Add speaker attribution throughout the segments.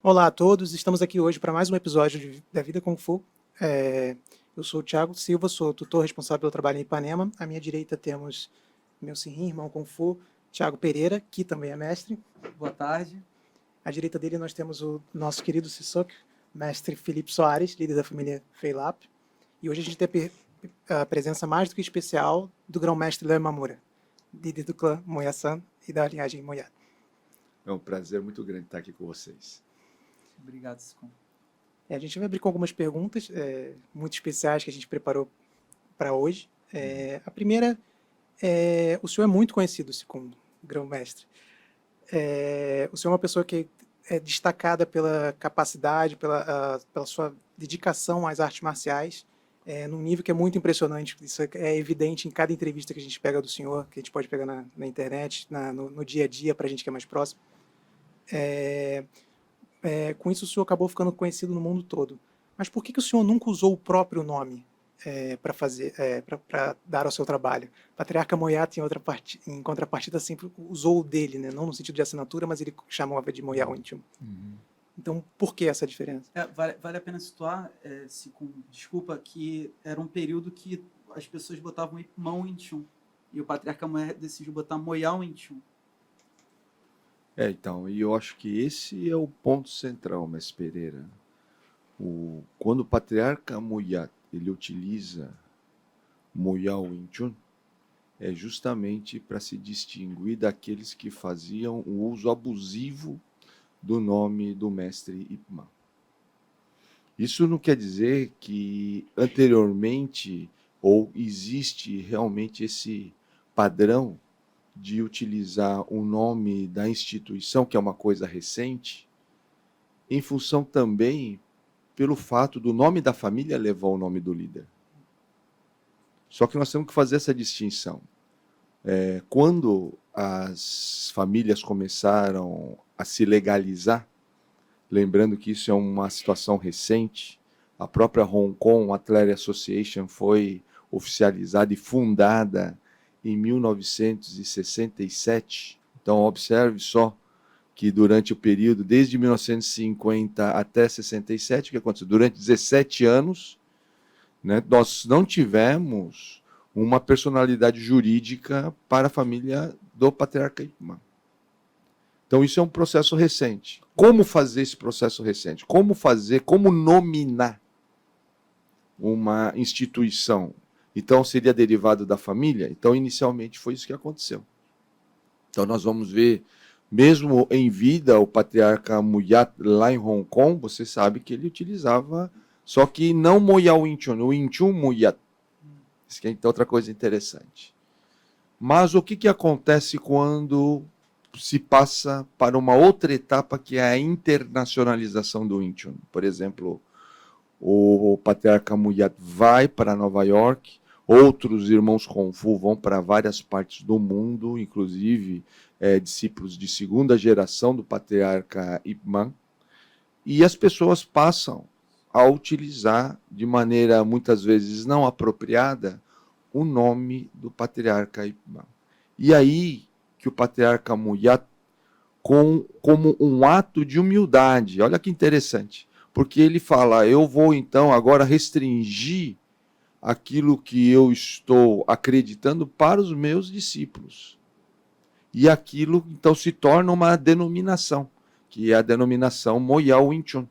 Speaker 1: Olá a todos, estamos aqui hoje para mais um episódio da Vida Kung Fu. Eu sou o Thiago Silva, sou tutor responsável pelo trabalho em Ipanema. À minha direita temos meu senhor, irmão Kung Fu, Thiago Pereira, que também é mestre.
Speaker 2: Boa tarde.
Speaker 1: À direita dele nós temos o nosso querido Sissok, mestre Felipe Soares, líder da família Feilap. E hoje a gente tem a presença mais do que especial do grão-mestre Léo Mamura, líder do clã Moya-san e da linhagem Moya.
Speaker 3: É um prazer muito grande estar aqui com vocês.
Speaker 2: Obrigado, Sicom.
Speaker 1: A gente vai abrir com algumas perguntas muito especiais que a gente preparou para hoje. A primeira o senhor é muito conhecido como grão-mestre. O senhor é uma pessoa que é destacada pela capacidade, pela sua dedicação às artes marciais, num nível que é muito impressionante. Isso é evidente em cada entrevista que a gente pega do senhor, que a gente pode pegar na internet, no dia a dia, para a gente que é mais próximo. Com isso o senhor acabou ficando conhecido no mundo todo. Mas por que o senhor nunca usou o próprio nome para dar ao seu trabalho? Patriarca Moyat, em contrapartida, sempre usou o dele, né? Não no sentido de assinatura, mas ele chamava de Moya Wing Chun. Então, por que essa diferença?
Speaker 2: Vale a pena situar, desculpa, que era um período que as pessoas botavam Ipman Wing Chun, e o Patriarca Moyat decidiu botar Moya Wing Chun.
Speaker 3: Então, e eu acho que esse é o ponto central, Mestre Pereira. Quando o Patriarca Moyat ele utiliza Moya Wing Chun, é justamente para se distinguir daqueles que faziam o uso abusivo do nome do mestre Ip Man. Isso não quer dizer que anteriormente ou existe realmente esse padrão de utilizar o nome da instituição, que é uma coisa recente, em função também pelo fato do nome da família levar o nome do líder. Só que nós temos que fazer essa distinção. Quando as famílias começaram a se legalizar, lembrando que isso é uma situação recente, a própria Hong Kong Athletic Association foi oficializada e fundada em 1967. Então, observe só que durante o período, desde 1950 até 67, o que aconteceu? Durante 17 anos, né, nós não tivemos uma personalidade jurídica para a família do Patriarca Ip Man. Então, isso é um processo recente. Como fazer esse processo recente? Como nominar uma instituição? Então, seria derivado da família? Então, inicialmente, foi isso que aconteceu. Então, nós vamos ver, mesmo em vida, o Patriarca Moyat, lá em Hong Kong, você sabe que ele utilizava, só que não Moya Wing Chun, o Wing Chun Moyat. Isso é outra coisa interessante. Mas o que acontece quando se passa para uma outra etapa, que é a internacionalização do Wing Chun? Por exemplo, o Patriarca Moyat vai para Nova York, outros irmãos Kung Fu vão para várias partes do mundo, inclusive discípulos de segunda geração do Patriarca Ip Man, e as pessoas passam a utilizar de maneira muitas vezes não apropriada o nome do Patriarca Ip Man. E aí que o Patriarca Moyat, como um ato de humildade, olha que interessante, porque ele fala, eu vou então agora restringir aquilo que eu estou acreditando para os meus discípulos. E aquilo então se torna uma denominação, que é a denominação Moya Wing Chun.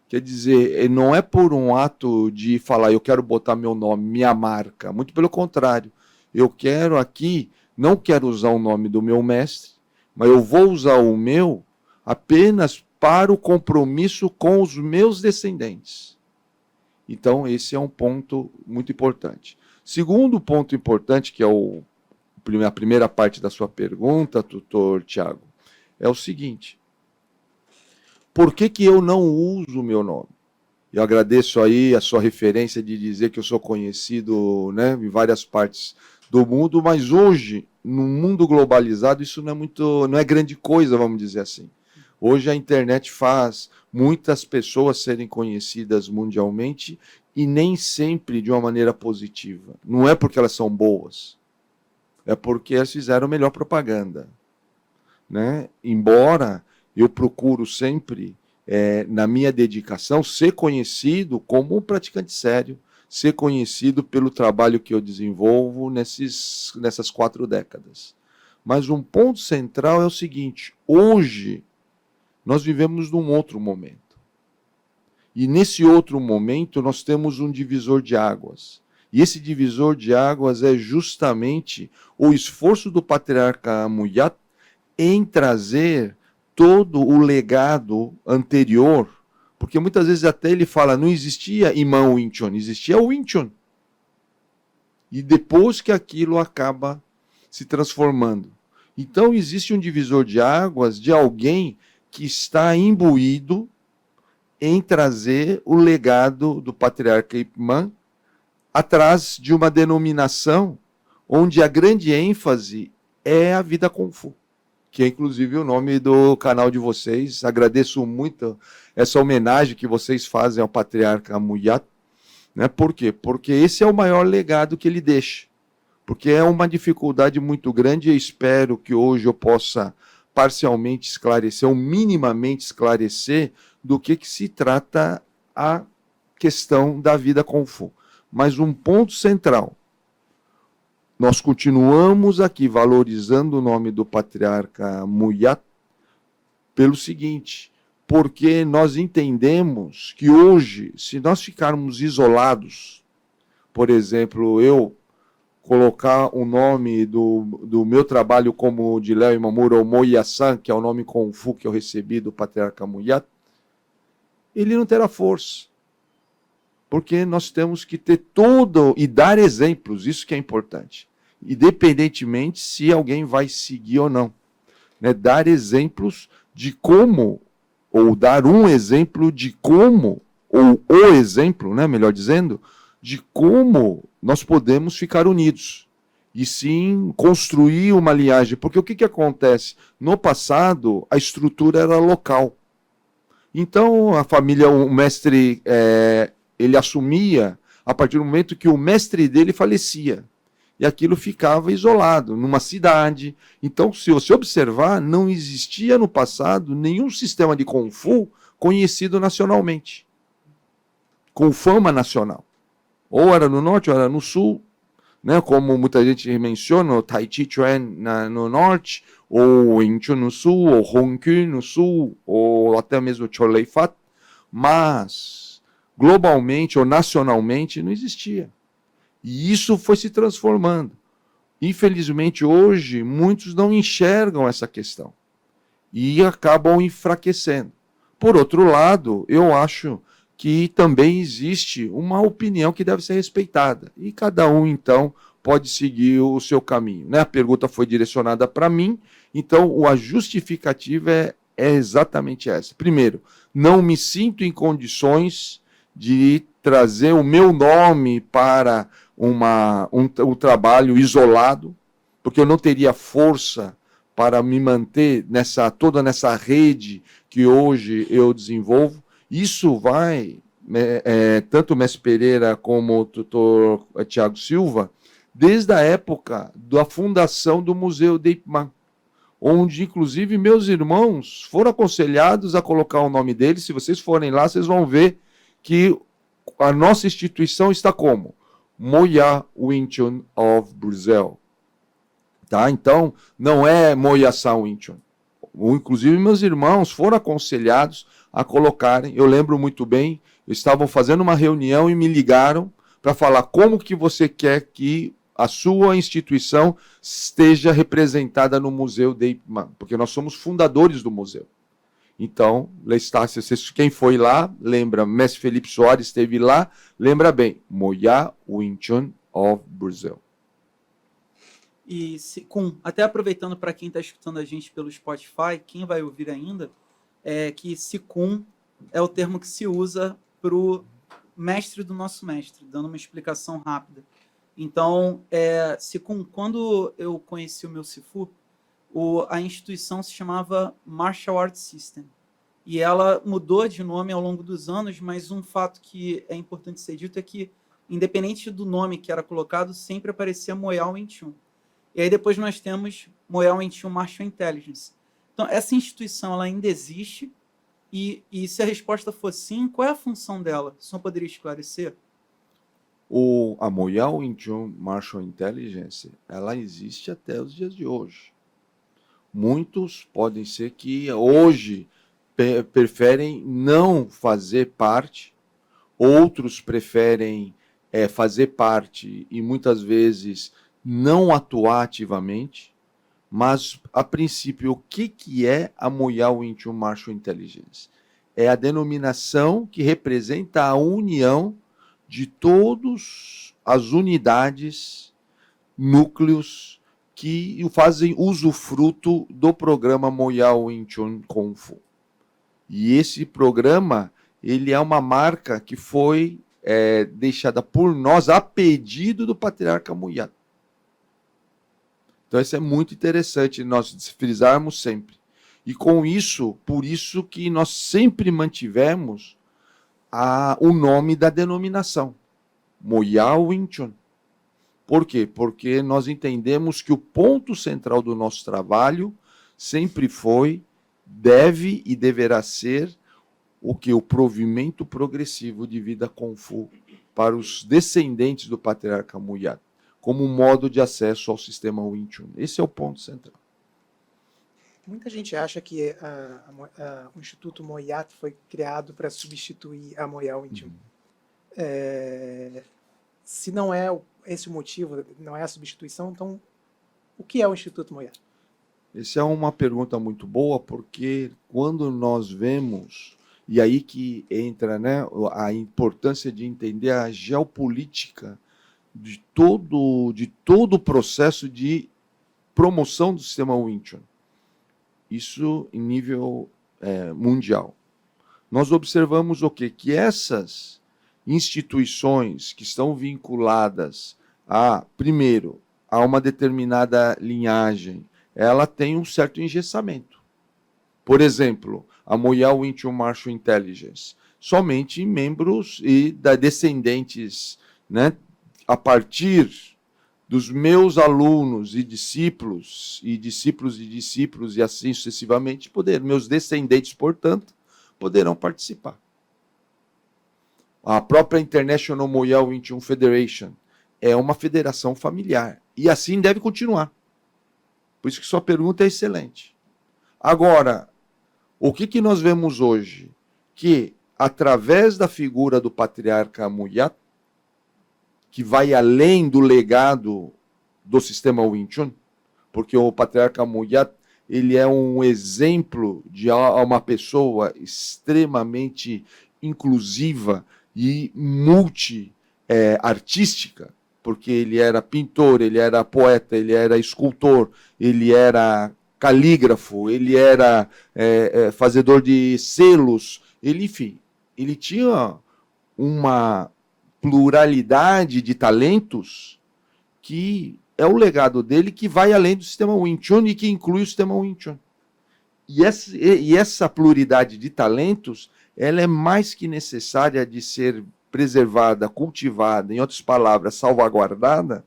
Speaker 3: Quer dizer, não é por um ato de falar, eu quero botar meu nome, minha marca. Muito pelo contrário. Eu quero aqui, não quero usar o nome do meu mestre, mas eu vou usar o meu apenas para o compromisso com os meus descendentes. Então, esse é um ponto muito importante. Segundo ponto importante, que é a primeira parte da sua pergunta, tutor Thiago, é o seguinte. Por que eu não uso o meu nome? Eu agradeço aí a sua referência de dizer que eu sou conhecido, né, em várias partes do mundo, mas hoje, no mundo globalizado, isso não é grande coisa, vamos dizer assim. Hoje a internet faz muitas pessoas serem conhecidas mundialmente e nem sempre de uma maneira positiva. Não é porque elas são boas, é porque elas fizeram melhor propaganda, né? Embora eu procuro sempre na minha dedicação, ser conhecido como um praticante sério, ser conhecido pelo trabalho que eu desenvolvo nessas 4 décadas. Mas um ponto central é o seguinte: hoje nós vivemos num outro momento. E nesse outro momento nós temos um divisor de águas. E esse divisor de águas é justamente o esforço do patriarca Amuyat em trazer todo o legado anterior, porque muitas vezes até ele fala, não existia Imã Wing Chun, existia o Wing Chun. E depois que aquilo acaba se transformando. Então existe um divisor de águas de alguém que está imbuído em trazer o legado do patriarca Ip Man atrás de uma denominação onde a grande ênfase é a vida Kung Fu, que é inclusive o nome do canal de vocês. Agradeço muito essa homenagem que vocês fazem ao patriarca Amuyat. Né? Por quê? Porque esse é o maior legado que ele deixa. Porque é uma dificuldade muito grande e espero que hoje eu possa parcialmente esclarecer, ou minimamente esclarecer, do que se trata a questão da vida Kung Fu. Mas um ponto central, nós continuamos aqui valorizando o nome do patriarca Amuyat pelo seguinte, porque nós entendemos que hoje, se nós ficarmos isolados, por exemplo, eu colocar o nome do meu trabalho como de Léo Imamura, ou Moya-san, que é o nome Kung Fu que eu recebi do patriarca Amuyat, ele não terá força. Porque nós temos que ter todo e dar exemplos, isso que é importante. Independentemente se alguém vai seguir ou não. Né? Dar exemplos de como, ou dar um exemplo de como, ou o exemplo, né, melhor dizendo, de como nós podemos ficar unidos. E sim construir uma linhagem. Porque o que acontece? No passado, a estrutura era local. Então, a família, o mestre, ele assumia a partir do momento que o mestre dele falecia. E aquilo ficava isolado, numa cidade. Então, se você observar, não existia no passado nenhum sistema de Kung Fu conhecido nacionalmente, com fama nacional. Ou era no norte, ou era no sul, né? Como muita gente menciona, o Tai Chi Chuan no norte, ou Wing Chun no sul, ou Hong Kong no sul, ou até mesmo Cholei Fat, mas globalmente ou nacionalmente não existia. E isso foi se transformando. Infelizmente, hoje, muitos não enxergam essa questão e acabam enfraquecendo. Por outro lado, eu acho que também existe uma opinião que deve ser respeitada. E cada um, então, pode seguir o seu caminho. Né? A pergunta foi direcionada para mim, então a justificativa é exatamente essa. Primeiro, não me sinto em condições de trazer o meu nome para um trabalho isolado, porque eu não teria força para me manter toda nessa rede que hoje eu desenvolvo. Isso vai, tanto o mestre Pereira como o tutor Tiago Silva, desde a época da fundação do Museu de Ip Man, onde, inclusive, meus irmãos foram aconselhados a colocar o nome deles. Se vocês forem lá, vocês vão ver que a nossa instituição está como? Moya Wing Chun of Brazil. Tá? Então, não é Moya-san Wing Chun. Inclusive, meus irmãos foram aconselhados a colocarem. Eu lembro muito bem, estavam fazendo uma reunião e me ligaram para falar como que você quer que a sua instituição esteja representada no Museu de Ip Man, porque nós somos fundadores do museu. Então, quem foi lá, lembra, Mestre Felipe Soares esteve lá, lembra bem, Moya Wing Chun of Brazil.
Speaker 2: E até aproveitando para quem está escutando a gente pelo Spotify, quem vai ouvir ainda, que Sikun é o termo que se usa para o mestre do nosso mestre, dando uma explicação rápida. Então, Sikun, quando eu conheci o meu Sifu, a instituição se chamava Martial Arts System. E ela mudou de nome ao longo dos anos, mas um fato que é importante ser dito é que, independente do nome que era colocado, sempre aparecia Moya Wing Chun. E aí depois nós temos Moya Wing Chun Martial Intelligence. Então, essa instituição ela ainda existe, E se a resposta for sim, qual é a função dela? O senhor poderia esclarecer?
Speaker 3: A Moyal Wing Chun Martial Intelligence, ela existe até os dias de hoje. Muitos podem ser que hoje preferem não fazer parte, outros preferem fazer parte e muitas vezes não atuar ativamente, mas a princípio, o que é a Moyal Wing Chun Martial Intelligence? É a denominação que representa a união de todas as unidades, núcleos que fazem usufruto do programa Moyal Wing Chun Kung Fu. E esse programa, ele é uma marca que foi deixada por nós a pedido do Patriarca Muyat. Então isso é muito interessante nós frisarmos sempre. E com isso, por isso que nós sempre mantivemos o nome da denominação, Moyal Wing Chun. Por quê? Porque nós entendemos que o ponto central do nosso trabalho sempre foi, deve e deverá ser o provimento progressivo de vida Kung Fu para os descendentes do Patriarca Muyat, como um modo de acesso ao sistema Wing Chun. Esse é o ponto central.
Speaker 1: Muita gente acha que o Instituto Moyat foi criado para substituir a Moyal Wing Chun. Se não é esse o motivo, não é a substituição, então o que é o Instituto Moyat?
Speaker 3: Essa é uma pergunta muito boa, porque quando nós vemos, e aí que entra, né, a importância de entender a geopolítica de todo o processo de promoção do sistema Wing Chun. Isso em nível mundial. Nós observamos o quê? Que essas instituições que estão vinculadas primeiro, a uma determinada linhagem, ela tem um certo engessamento. Por exemplo, a Moyal Wing Chun Martial Intelligence, somente membros e descendentes, né, a partir dos meus alunos e discípulos, e discípulos de discípulos, e assim sucessivamente, meus descendentes, portanto, poderão participar. A própria International Moyal Wing Chun Federation é uma federação familiar, e assim deve continuar. Por isso que sua pergunta é excelente. Agora, o que nós vemos hoje? Que, através da figura do Patriarca Muyat, que vai além do legado do sistema Wing Chun, porque o Patriarca Muyat, ele é um exemplo de uma pessoa extremamente inclusiva e multi-artística, porque ele era pintor, ele era poeta, ele era escultor, ele era calígrafo, ele era fazedor de selos, enfim, ele tinha uma pluralidade de talentos que é o legado dele, que vai além do sistema Wing Chun e que inclui o sistema Wing Chun. E essa pluralidade de talentos, ela é mais que necessária de ser preservada, cultivada, em outras palavras, salvaguardada,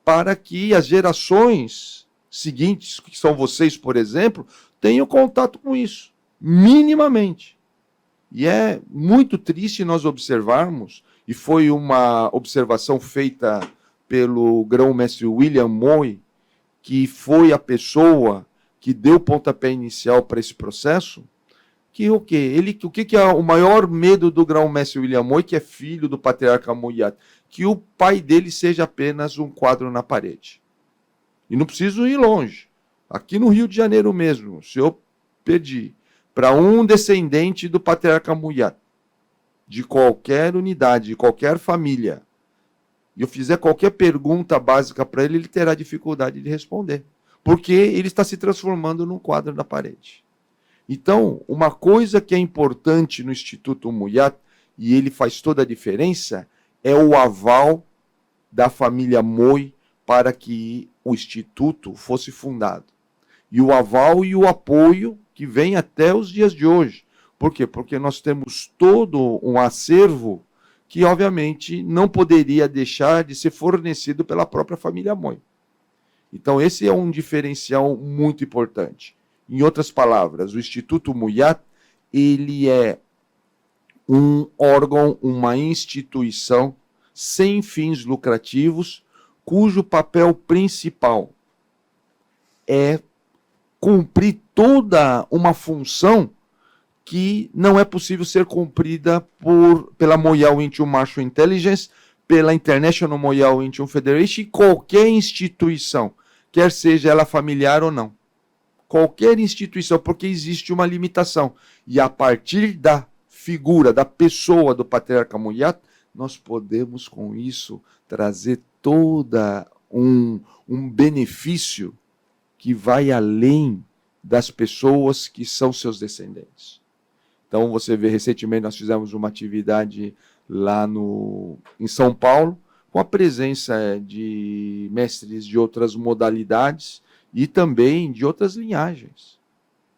Speaker 3: para que as gerações seguintes, que são vocês, por exemplo, tenham contato com isso, minimamente. E é muito triste nós observarmos, e foi uma observação feita pelo grão-mestre William Moy, que foi a pessoa que deu o pontapé inicial para esse processo, que o quê? O que é o maior medo do grão-mestre William Moy, que é filho do Patriarca Muyat? Que o pai dele seja apenas um quadro na parede. E não preciso ir longe. Aqui no Rio de Janeiro mesmo, se eu pedir para um descendente do Patriarca Muyat, de qualquer unidade, de qualquer família, e eu fizer qualquer pergunta básica para ele, ele terá dificuldade de responder. Porque ele está se transformando num quadro na parede. Então, uma coisa que é importante no Instituto Muyat, e ele faz toda a diferença, é o aval da família Moy para que o Instituto fosse fundado. E o aval e o apoio que vem até os dias de hoje. Por quê? Porque nós temos todo um acervo que, obviamente, não poderia deixar de ser fornecido pela própria família Moy. Então, esse é um diferencial muito importante. Em outras palavras, o Instituto Muyat, ele é um órgão, uma instituição sem fins lucrativos, cujo papel principal é cumprir toda uma função que não é possível ser cumprida pela Moyal Wing Chun Martial Intelligence, pela International Moyal Wing Chun Federation e qualquer instituição, quer seja ela familiar ou não. Qualquer instituição, porque existe uma limitação. E a partir da figura, da pessoa do Patriarca Moyat, nós podemos, com isso, trazer toda um benefício que vai além das pessoas que são seus descendentes. Então, você vê, recentemente nós fizemos uma atividade lá em São Paulo, com a presença de mestres de outras modalidades e também de outras linhagens.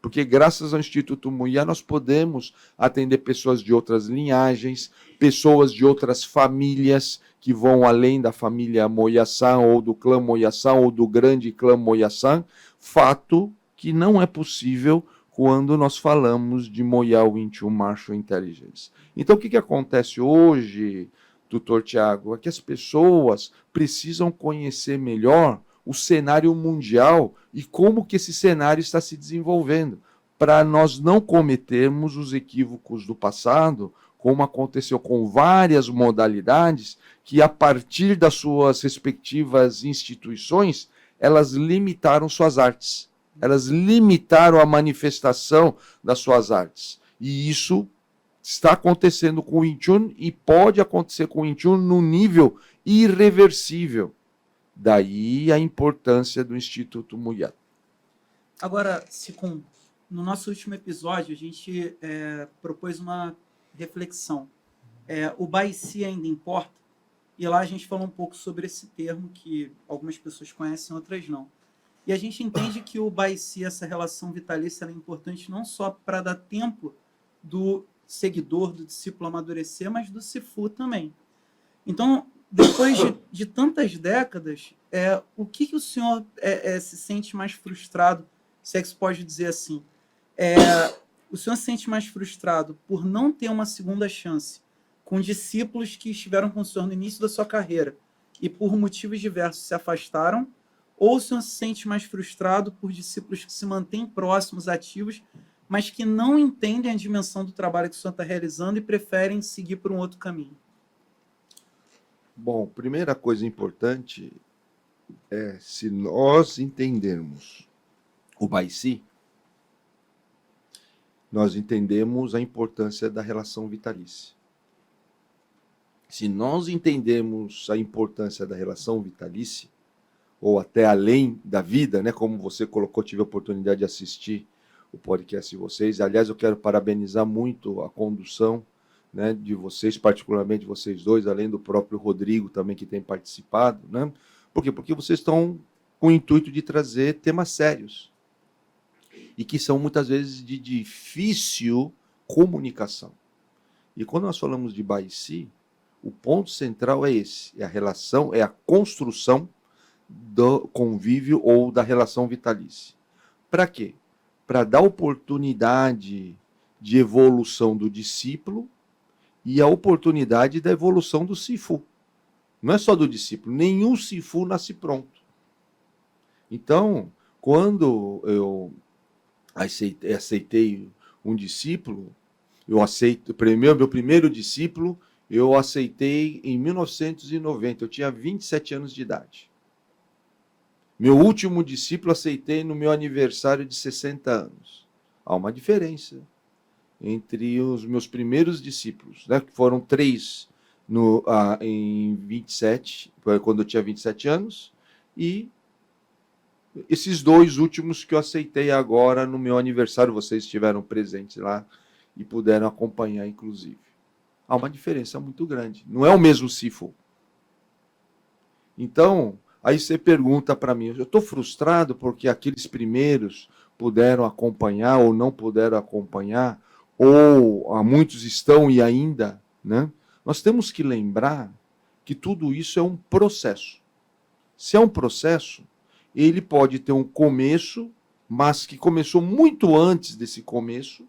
Speaker 3: Porque graças ao Instituto Muya nós podemos atender pessoas de outras linhagens, pessoas de outras famílias que vão além da família Moya-san ou do clã Moya-san ou do grande clã Moya-san, fato que não é possível quando nós falamos de Moyal Wing Chun Martial Intelligence. Então, o que acontece hoje, Dr. Tiago, é que as pessoas precisam conhecer melhor o cenário mundial e como que esse cenário está se desenvolvendo, para nós não cometermos os equívocos do passado, como aconteceu com várias modalidades, que a partir das suas respectivas instituições, elas limitaram suas artes. Elas limitaram a manifestação das suas artes. E isso está acontecendo com o Wing Chun e pode acontecer com o Wing Chun num nível irreversível. Daí a importância do Instituto Muyat.
Speaker 2: Agora, Sicum, no nosso último episódio, a gente propôs uma reflexão. O Bai-Si ainda importa? E lá a gente falou um pouco sobre esse termo que algumas pessoas conhecem, outras não. E a gente entende que o Bai-Si, essa relação vitalícia, é importante não só para dar tempo do seguidor, do discípulo amadurecer, mas do Sifu também. Então, depois de tantas décadas, o que o senhor se sente mais frustrado, se é que se pode dizer assim? O senhor se sente mais frustrado por não ter uma segunda chance com discípulos que estiveram com o senhor no início da sua carreira e por motivos diversos se afastaram, ou o senhor se sente mais frustrado por discípulos que se mantêm próximos, ativos, mas que não entendem a dimensão do trabalho que o senhor está realizando e preferem seguir por um outro caminho?
Speaker 3: Bom, primeira coisa importante é, se nós entendermos o Bai-Si, nós entendemos a importância da relação vitalícia. Se nós entendemos a importância da relação vitalícia, ou até além da vida, né, como você colocou, tive a oportunidade de assistir o podcast de vocês. Aliás, eu quero parabenizar muito a condução, né, de vocês, particularmente vocês dois, além do próprio Rodrigo também, que tem participado. Né? Por quê? Porque vocês estão com o intuito de trazer temas sérios e que são muitas vezes de difícil comunicação. E quando nós falamos de Bai-Si, o ponto central é esse, é a relação, é a construção do convívio ou da relação vitalícia. Para quê? Para dar oportunidade de evolução do discípulo e a oportunidade da evolução do Sifu. Não é só do discípulo, nenhum Sifu nasce pronto. Então, quando eu aceitei um discípulo, meu primeiro discípulo, eu aceitei em 1990, eu tinha 27 anos de idade. Meu último discípulo aceitei no meu aniversário de 60 anos. Há uma diferença entre os meus primeiros discípulos, né, que foram 3 em 27, quando eu tinha 27 anos, e esses 2 últimos que eu aceitei agora no meu aniversário, vocês estiveram presentes lá e puderam acompanhar, inclusive. Há uma diferença muito grande. Não é o mesmo Sifu. Então, aí você pergunta para mim, eu estou frustrado porque aqueles primeiros puderam acompanhar ou não puderam acompanhar, ou muitos estão e ainda, né? Nós temos que lembrar que tudo isso é um processo. Se é um processo, ele pode ter um começo, mas que começou muito antes desse começo,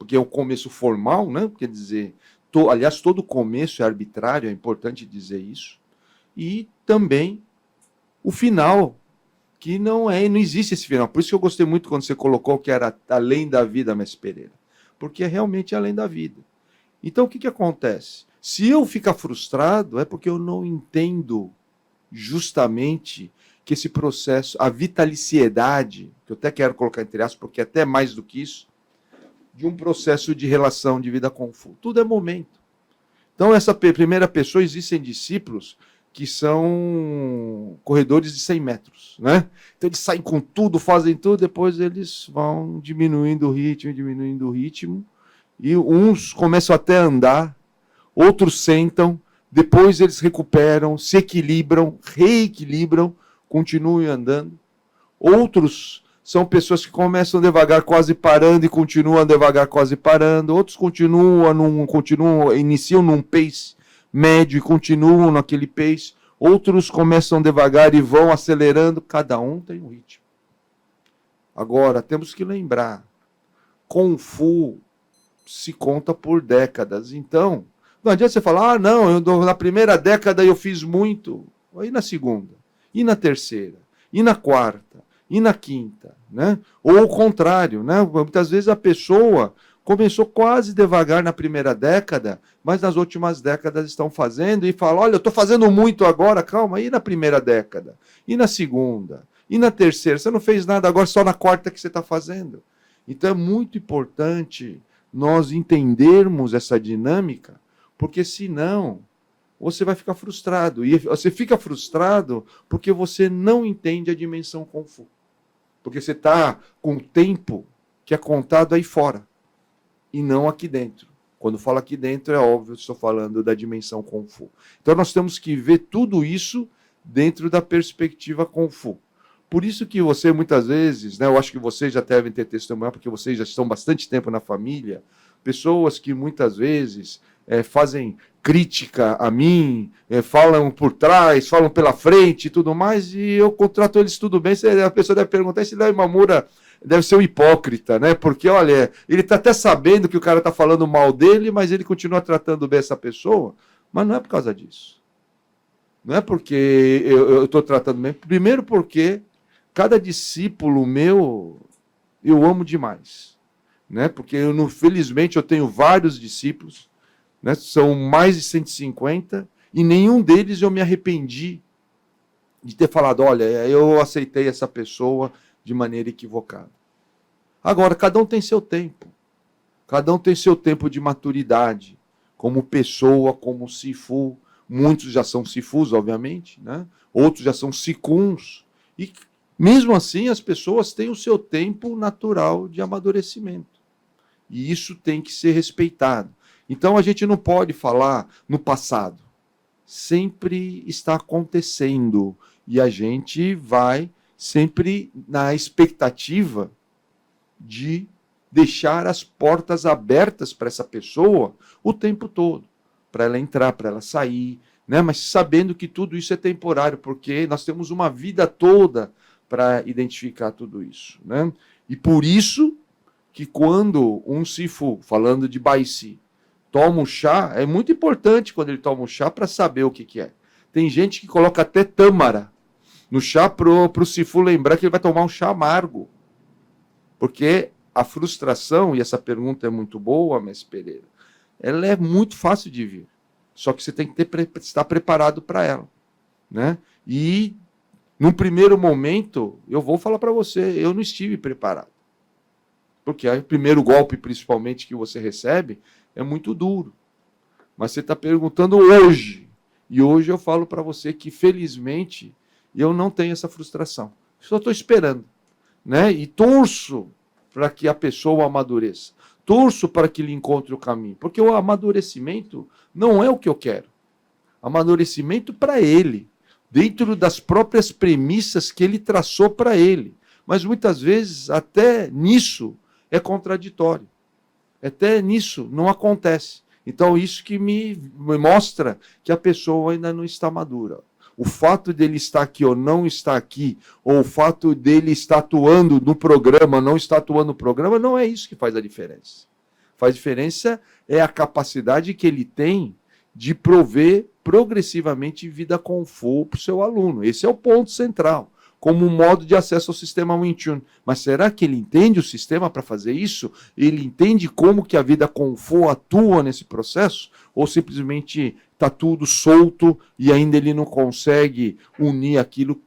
Speaker 3: porque é o começo formal, né? Quer dizer, aliás, todo começo é arbitrário, é importante dizer isso. E também o final, que não existe esse final. Por isso que eu gostei muito quando você colocou que era além da vida, Mestre Pereira. Porque é realmente além da vida. Então, o que acontece? Se eu ficar frustrado, é porque eu não entendo justamente que esse processo, a vitaliciedade, que eu até quero colocar entre aspas, porque é até mais do que isso, de um processo de relação de vida com o Fu. Tudo é momento. Então, essa primeira pessoa, existem discípulos que são corredores de 100 metros, né? Então, eles saem com tudo, fazem tudo, depois eles vão diminuindo o ritmo, e uns começam até a andar, outros sentam, depois eles recuperam, se equilibram, reequilibram, continuam andando. Outros são pessoas que começam devagar, quase parando, e continuam devagar, quase parando. Outros iniciam num pace médio e continuam naquele pace. Outros começam devagar e vão acelerando. Cada um tem um ritmo. Agora, temos que lembrar, Kung Fu se conta por décadas. Então, não adianta você falar, não, na primeira década eu fiz muito. E na segunda? E na terceira? E na quarta? E na quinta? Né? Ou o contrário, né? Muitas vezes a pessoa começou quase devagar na primeira década, mas nas últimas décadas estão fazendo e fala, olha, eu estou fazendo muito agora, calma, e na primeira década? E na segunda? E na terceira? Você não fez nada agora, só na quarta que você está fazendo. Então é muito importante nós entendermos essa dinâmica, porque senão você vai ficar frustrado. E você fica frustrado porque você não entende a dimensão Kung Fu. Porque você está com o tempo que é contado aí fora, e não aqui dentro. Quando falo aqui dentro, é óbvio, estou falando da dimensão Kung Fu. Então nós temos que ver tudo isso dentro da perspectiva Kung Fu. Por isso que você, muitas vezes, né, eu acho que vocês já devem ter testemunhado, porque vocês já estão bastante tempo na família, pessoas que muitas vezes fazem crítica a mim, falam por trás, falam pela frente e tudo mais, e eu contrato eles tudo bem. A pessoa deve perguntar se Léo Imamura deve ser um hipócrita, né? Porque, olha, ele está até sabendo que o cara está falando mal dele, mas ele continua tratando bem essa pessoa. Mas não é por causa disso. Não é porque eu estou tratando bem. Primeiro porque cada discípulo meu eu amo demais. Né? Porque, felizmente, eu tenho vários discípulos, né? São mais de 150, e nenhum deles eu me arrependi de ter falado, olha, eu aceitei essa pessoa de maneira equivocada. Agora, cada um tem seu tempo. Cada um tem seu tempo de maturidade, como pessoa, como Sifu. Muitos já são Sifus, obviamente, né? Outros já são Sikuns. E, mesmo assim, as pessoas têm o seu tempo natural de amadurecimento. E isso tem que ser respeitado. Então, a gente não pode falar no passado. Sempre está acontecendo. E a gente vai sempre na expectativa de deixar as portas abertas para essa pessoa o tempo todo. Para ela entrar, para ela sair, né? Mas sabendo que tudo isso é temporário, porque nós temos uma vida toda para identificar tudo isso, né? E por isso que quando um Sifu, falando de Baici, toma um chá, é muito importante quando ele toma um chá para saber o que é. Tem gente que coloca até tâmara no chá para o Sifu lembrar que ele vai tomar um chá amargo. Porque a frustração, e essa pergunta é muito boa, Mestre Pereira, ela é muito fácil de vir. Só que você tem que estar preparado para ela. Né? E, num primeiro momento, eu vou falar para você, eu não estive preparado. Porque o primeiro golpe, principalmente, que você recebe, é muito duro. Mas você está perguntando hoje. E hoje eu falo para você que, felizmente, eu não tenho essa frustração. Só estou esperando. Né? E torço para que a pessoa amadureça. Torço para que ele encontre o caminho. Porque o amadurecimento não é o que eu quero. Amadurecimento para ele. Dentro das próprias premissas que ele traçou para ele. Mas muitas vezes, até nisso, é contraditório. Até nisso não acontece. Então, isso que me mostra que a pessoa ainda não está madura. O fato dele estar aqui ou não estar aqui, ou o fato dele estar atuando no programa, não estar atuando no programa, não é isso que faz a diferença. Faz diferença é a capacidade que ele tem de prover progressivamente vida conforto para o seu aluno. Esse é o ponto central, como um modo de acesso ao sistema Wing Chun. Mas será que ele entende o sistema para fazer isso? Ele entende como que a vida conforto atua nesse processo? Ou simplesmente está tudo solto e ainda ele não consegue unir aquilo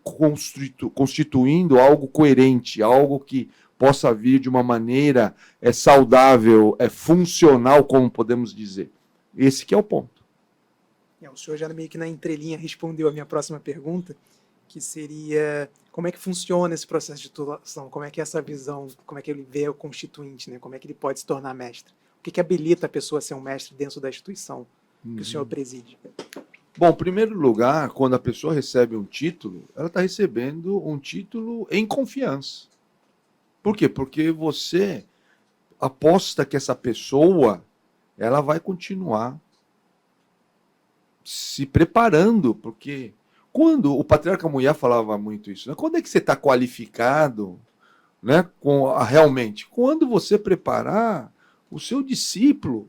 Speaker 3: constituindo algo coerente, algo que possa vir de uma maneira saudável, funcional, como podemos dizer. Esse que é o ponto.
Speaker 1: O senhor já meio que na entrelinha respondeu a minha próxima pergunta, que seria como é que funciona esse processo de titulação, como é que é essa visão, como é que ele vê o constituinte, né? Como é que ele pode se tornar mestre? O que habilita a pessoa a ser um mestre dentro da instituição que o senhor preside?
Speaker 3: Bom, em primeiro lugar, quando a pessoa recebe um título, ela está recebendo um título em confiança. Por quê? Porque você aposta que essa pessoa ela vai continuar se preparando, porque quando o patriarca Mulher falava muito isso, né? Quando é que você está qualificado, né, realmente? Quando você preparar o seu discípulo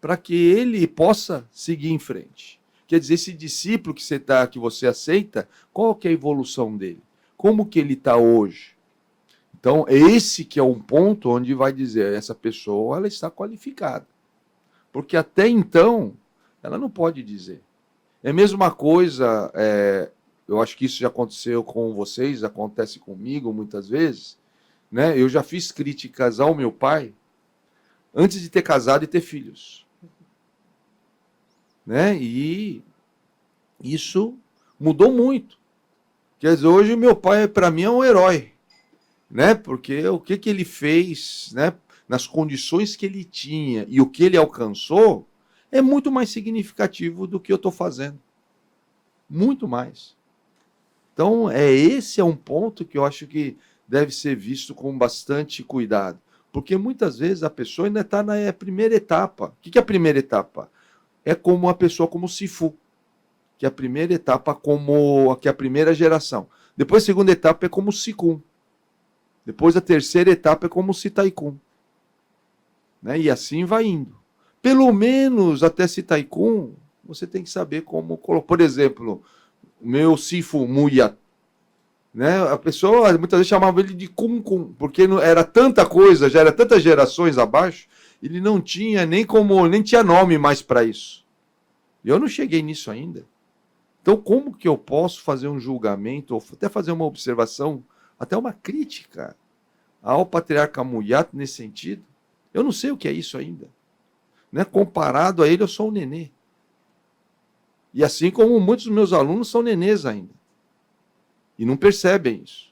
Speaker 3: para que ele possa seguir em frente. Quer dizer, esse discípulo que você aceita, qual que é a evolução dele? Como que ele está hoje? Então, esse que é um ponto onde vai dizer, essa pessoa ela está qualificada. Porque até então, ela não pode dizer. É a mesma coisa, eu acho que isso já aconteceu com vocês, acontece comigo muitas vezes, né? Eu já fiz críticas ao meu pai antes de ter casado e ter filhos. Né? E isso mudou muito. Quer dizer, hoje meu pai, para mim, é um herói. Né? Porque o que ele fez, né? Nas condições que ele tinha e o que ele alcançou, é muito mais significativo do que eu estou fazendo. Muito mais. Então, esse é um ponto que eu acho que deve ser visto com bastante cuidado. Porque muitas vezes a pessoa ainda está na primeira etapa. O que é a primeira etapa? É como a pessoa como Sifu, que é a primeira etapa, que é a primeira geração. Depois a segunda etapa é como Sikun. Depois a terceira etapa é como Sitaikun. Né? E assim vai indo. Pelo menos até Sitaikun, você tem que saber como colocar. Por exemplo, o meu Sifu Muyat. Né? A pessoa muitas vezes chamava ele de Kun Kun, porque era tanta coisa, já era tantas gerações abaixo, ele não tinha nem tinha nome mais para isso. Eu não cheguei nisso ainda. Então, como que eu posso fazer um julgamento, ou até fazer uma observação, até uma crítica ao patriarca Muyat nesse sentido? Eu não sei o que é isso ainda. Né? Comparado a ele, eu sou um nenê. E assim como muitos dos meus alunos são nenês ainda. E não percebem isso.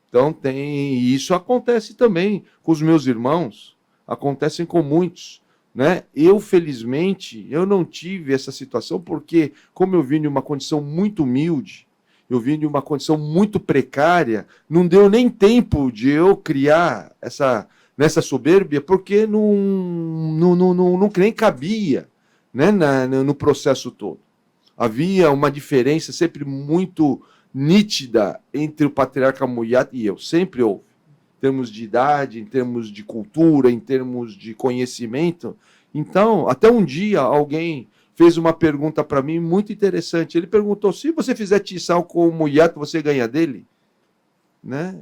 Speaker 3: Então, isso acontece também com os meus irmãos, acontecem com muitos. Né? Eu, felizmente, eu não tive essa situação porque, como eu vim de uma condição muito humilde, eu vim de uma condição muito precária, não deu nem tempo de eu criar nessa soberbia, porque não nem cabia, né, no processo todo. Havia uma diferença sempre muito nítida entre o patriarca Muyat e eu, sempre houve. Em termos de idade, em termos de cultura, em termos de conhecimento. Então, até um dia alguém fez uma pergunta para mim muito interessante. Ele perguntou, se você fizer tição com o Muyat, você ganha dele? Né?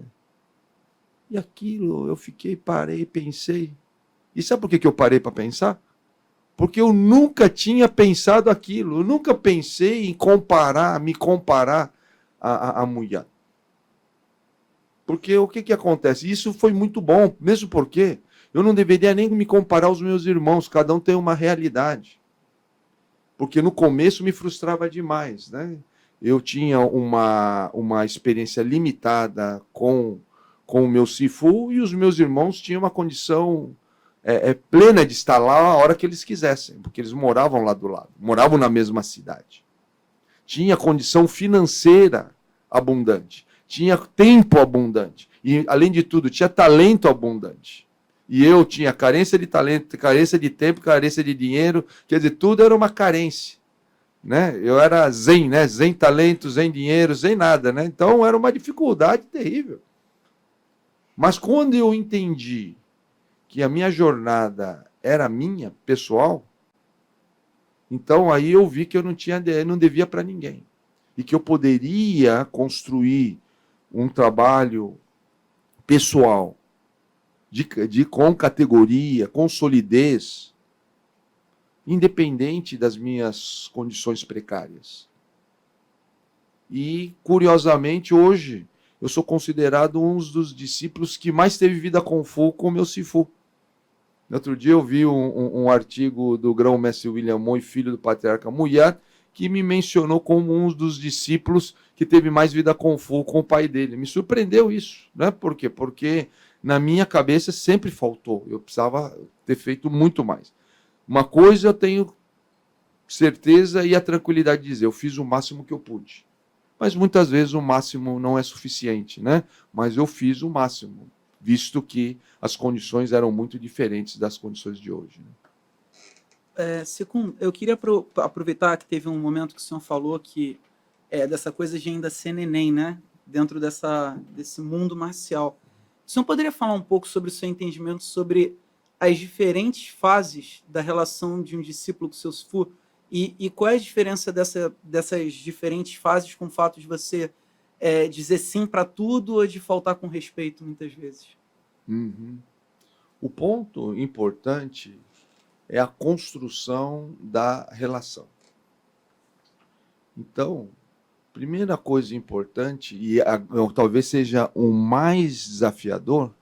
Speaker 3: E aquilo, eu parei, pensei. E sabe por que eu parei para pensar? Porque eu nunca tinha pensado aquilo. Eu nunca pensei em me comparar a Muyat. Porque o que acontece? Isso foi muito bom, mesmo porque eu não deveria nem me comparar aos meus irmãos, cada um tem uma realidade. Porque no começo me frustrava demais, né? Eu tinha uma experiência limitada com o meu Sifu e os meus irmãos tinham uma condição plena de estar lá a hora que eles quisessem, porque eles moravam lá do lado, moravam na mesma cidade. Tinha condição financeira abundante. Tinha tempo abundante. E, além de tudo, tinha talento abundante. E eu tinha carência de talento, carência de tempo, carência de dinheiro. Quer dizer, tudo era uma carência. Né? Eu era zen, né? Zen talento, zen dinheiro, zen nada. Né? Então, era uma dificuldade terrível. Mas quando eu entendi que a minha jornada era minha, pessoal, então aí eu vi que eu não devia para ninguém. E que eu poderia construir um trabalho pessoal, com categoria, com solidez, independente das minhas condições precárias. E, curiosamente, hoje, eu sou considerado um dos discípulos que mais teve vida com Fu com o meu Sifu. No outro dia eu vi um artigo do grão-mestre William Moy, filho do patriarca Muyat, que me mencionou como um dos discípulos que teve mais vida com Fu com o pai dele. Me surpreendeu isso, né? Por quê? Porque na minha cabeça sempre faltou. Eu precisava ter feito muito mais. Uma coisa eu tenho certeza e a tranquilidade de dizer, eu fiz o máximo que eu pude. Mas muitas vezes o máximo não é suficiente, né? Mas eu fiz o máximo, visto que as condições eram muito diferentes das condições de hoje. Né?
Speaker 2: Segundo, eu queria aproveitar que teve um momento que o senhor falou que dessa coisa de ainda ser neném, né? Dentro desse mundo marcial. O senhor poderia falar um pouco sobre o seu entendimento sobre as diferentes fases da relação de um discípulo com o seu Sifu? E qual é a diferença dessas diferentes fases com o fato de você dizer sim para tudo ou de faltar com respeito muitas vezes?
Speaker 3: Uhum. O ponto importante é a construção da relação. Então, primeira coisa importante, e talvez seja o mais desafiador,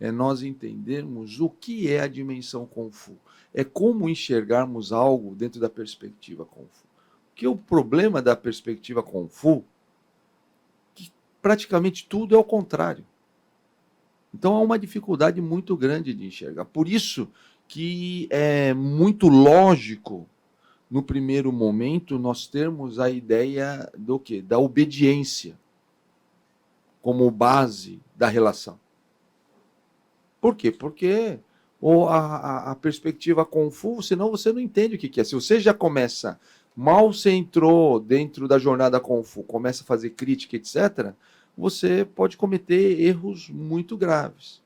Speaker 3: é nós entendermos o que é a dimensão Kung Fu. É como enxergarmos algo dentro da perspectiva Kung Fu. Porque o problema da perspectiva Kung Fu é que praticamente tudo é o contrário. Então há uma dificuldade muito grande de enxergar. Por isso que é muito lógico, no primeiro momento, nós termos a ideia do quê? Da obediência como base da relação. Por quê? Porque a perspectiva Kung Fu, senão você não entende o que é. Se você já começa, mal você entrou dentro da jornada Kung Fu, começa a fazer crítica, etc., você pode cometer erros muito graves.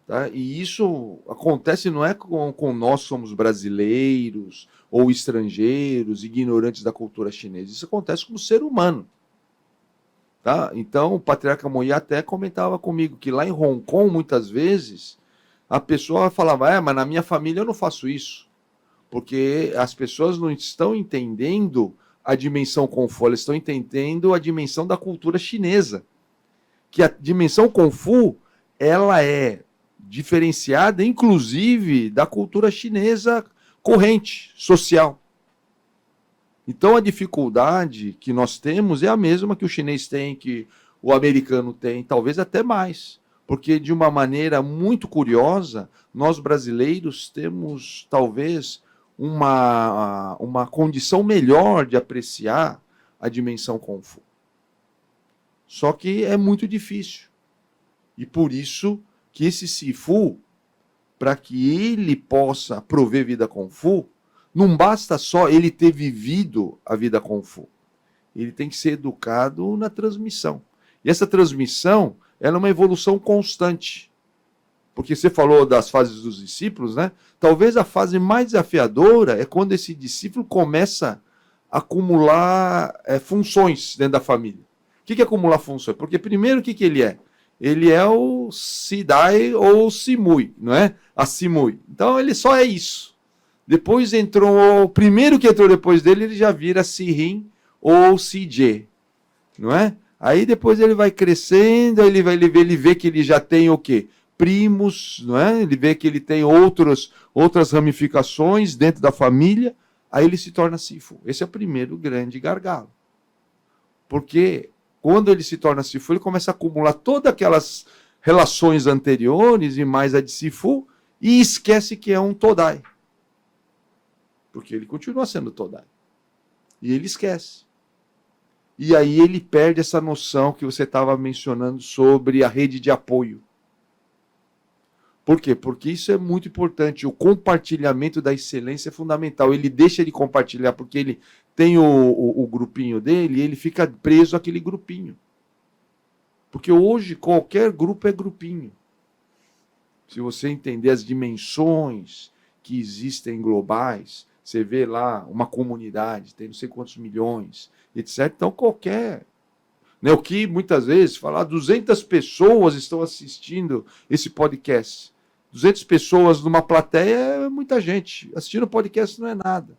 Speaker 3: Tá? E isso acontece não é com nós somos brasileiros ou estrangeiros, ignorantes da cultura chinesa. Isso acontece com o ser humano. Tá? Então, o patriarca Moyi até comentava comigo que lá em Hong Kong, muitas vezes, a pessoa falava, mas na minha família eu não faço isso. Porque as pessoas não estão entendendo a dimensão Kung Fu, elas estão entendendo a dimensão da cultura chinesa. Que a dimensão Kung Fu, ela é diferenciada, inclusive, da cultura chinesa corrente, social. Então, a dificuldade que nós temos é a mesma que o chinês tem, que o americano tem, talvez até mais. Porque, de uma maneira muito curiosa, nós brasileiros temos, talvez, uma condição melhor de apreciar a dimensão Kung Fu. Só que é muito difícil. E por isso que esse Sifu, para que ele possa prover vida Kung Fu, não basta só ele ter vivido a vida Kung Fu. Ele tem que ser educado na transmissão. E essa transmissão ela é uma evolução constante. Porque você falou das fases dos discípulos, né? Talvez a fase mais desafiadora é quando esse discípulo começa a acumular funções dentro da família. O que é acumular funções? Porque primeiro o que ele é? Ele é o Sidai ou o Simui, não é? A Simui. Então ele só é isso. Depois entrou, o primeiro que entrou depois dele, ele já vira Sirin ou CJ, não é? Aí depois ele vai crescendo, ele vê que ele já tem o quê? Primos, não é? Ele vê que ele tem outras ramificações dentro da família, aí ele se torna Sifu. Esse é o primeiro grande gargalo. Porque quando ele se torna Sifu, ele começa a acumular todas aquelas relações anteriores e mais a de Sifu e esquece que é um Todai. Porque ele continua sendo Todai. E ele esquece. E aí ele perde essa noção que você estava mencionando sobre a rede de apoio. Por quê? Porque isso é muito importante. O compartilhamento da excelência é fundamental. Ele deixa de compartilhar porque ele tem o grupinho dele e ele fica preso àquele grupinho. Porque hoje qualquer grupo é grupinho. se você entender as dimensões que existem globais, você vê lá uma comunidade, tem não sei quantos milhões, etc. Então, qualquer... Né, o que muitas vezes falar 200 pessoas estão assistindo esse podcast. 200 pessoas numa plateia é muita gente. Assistindo podcast não é nada.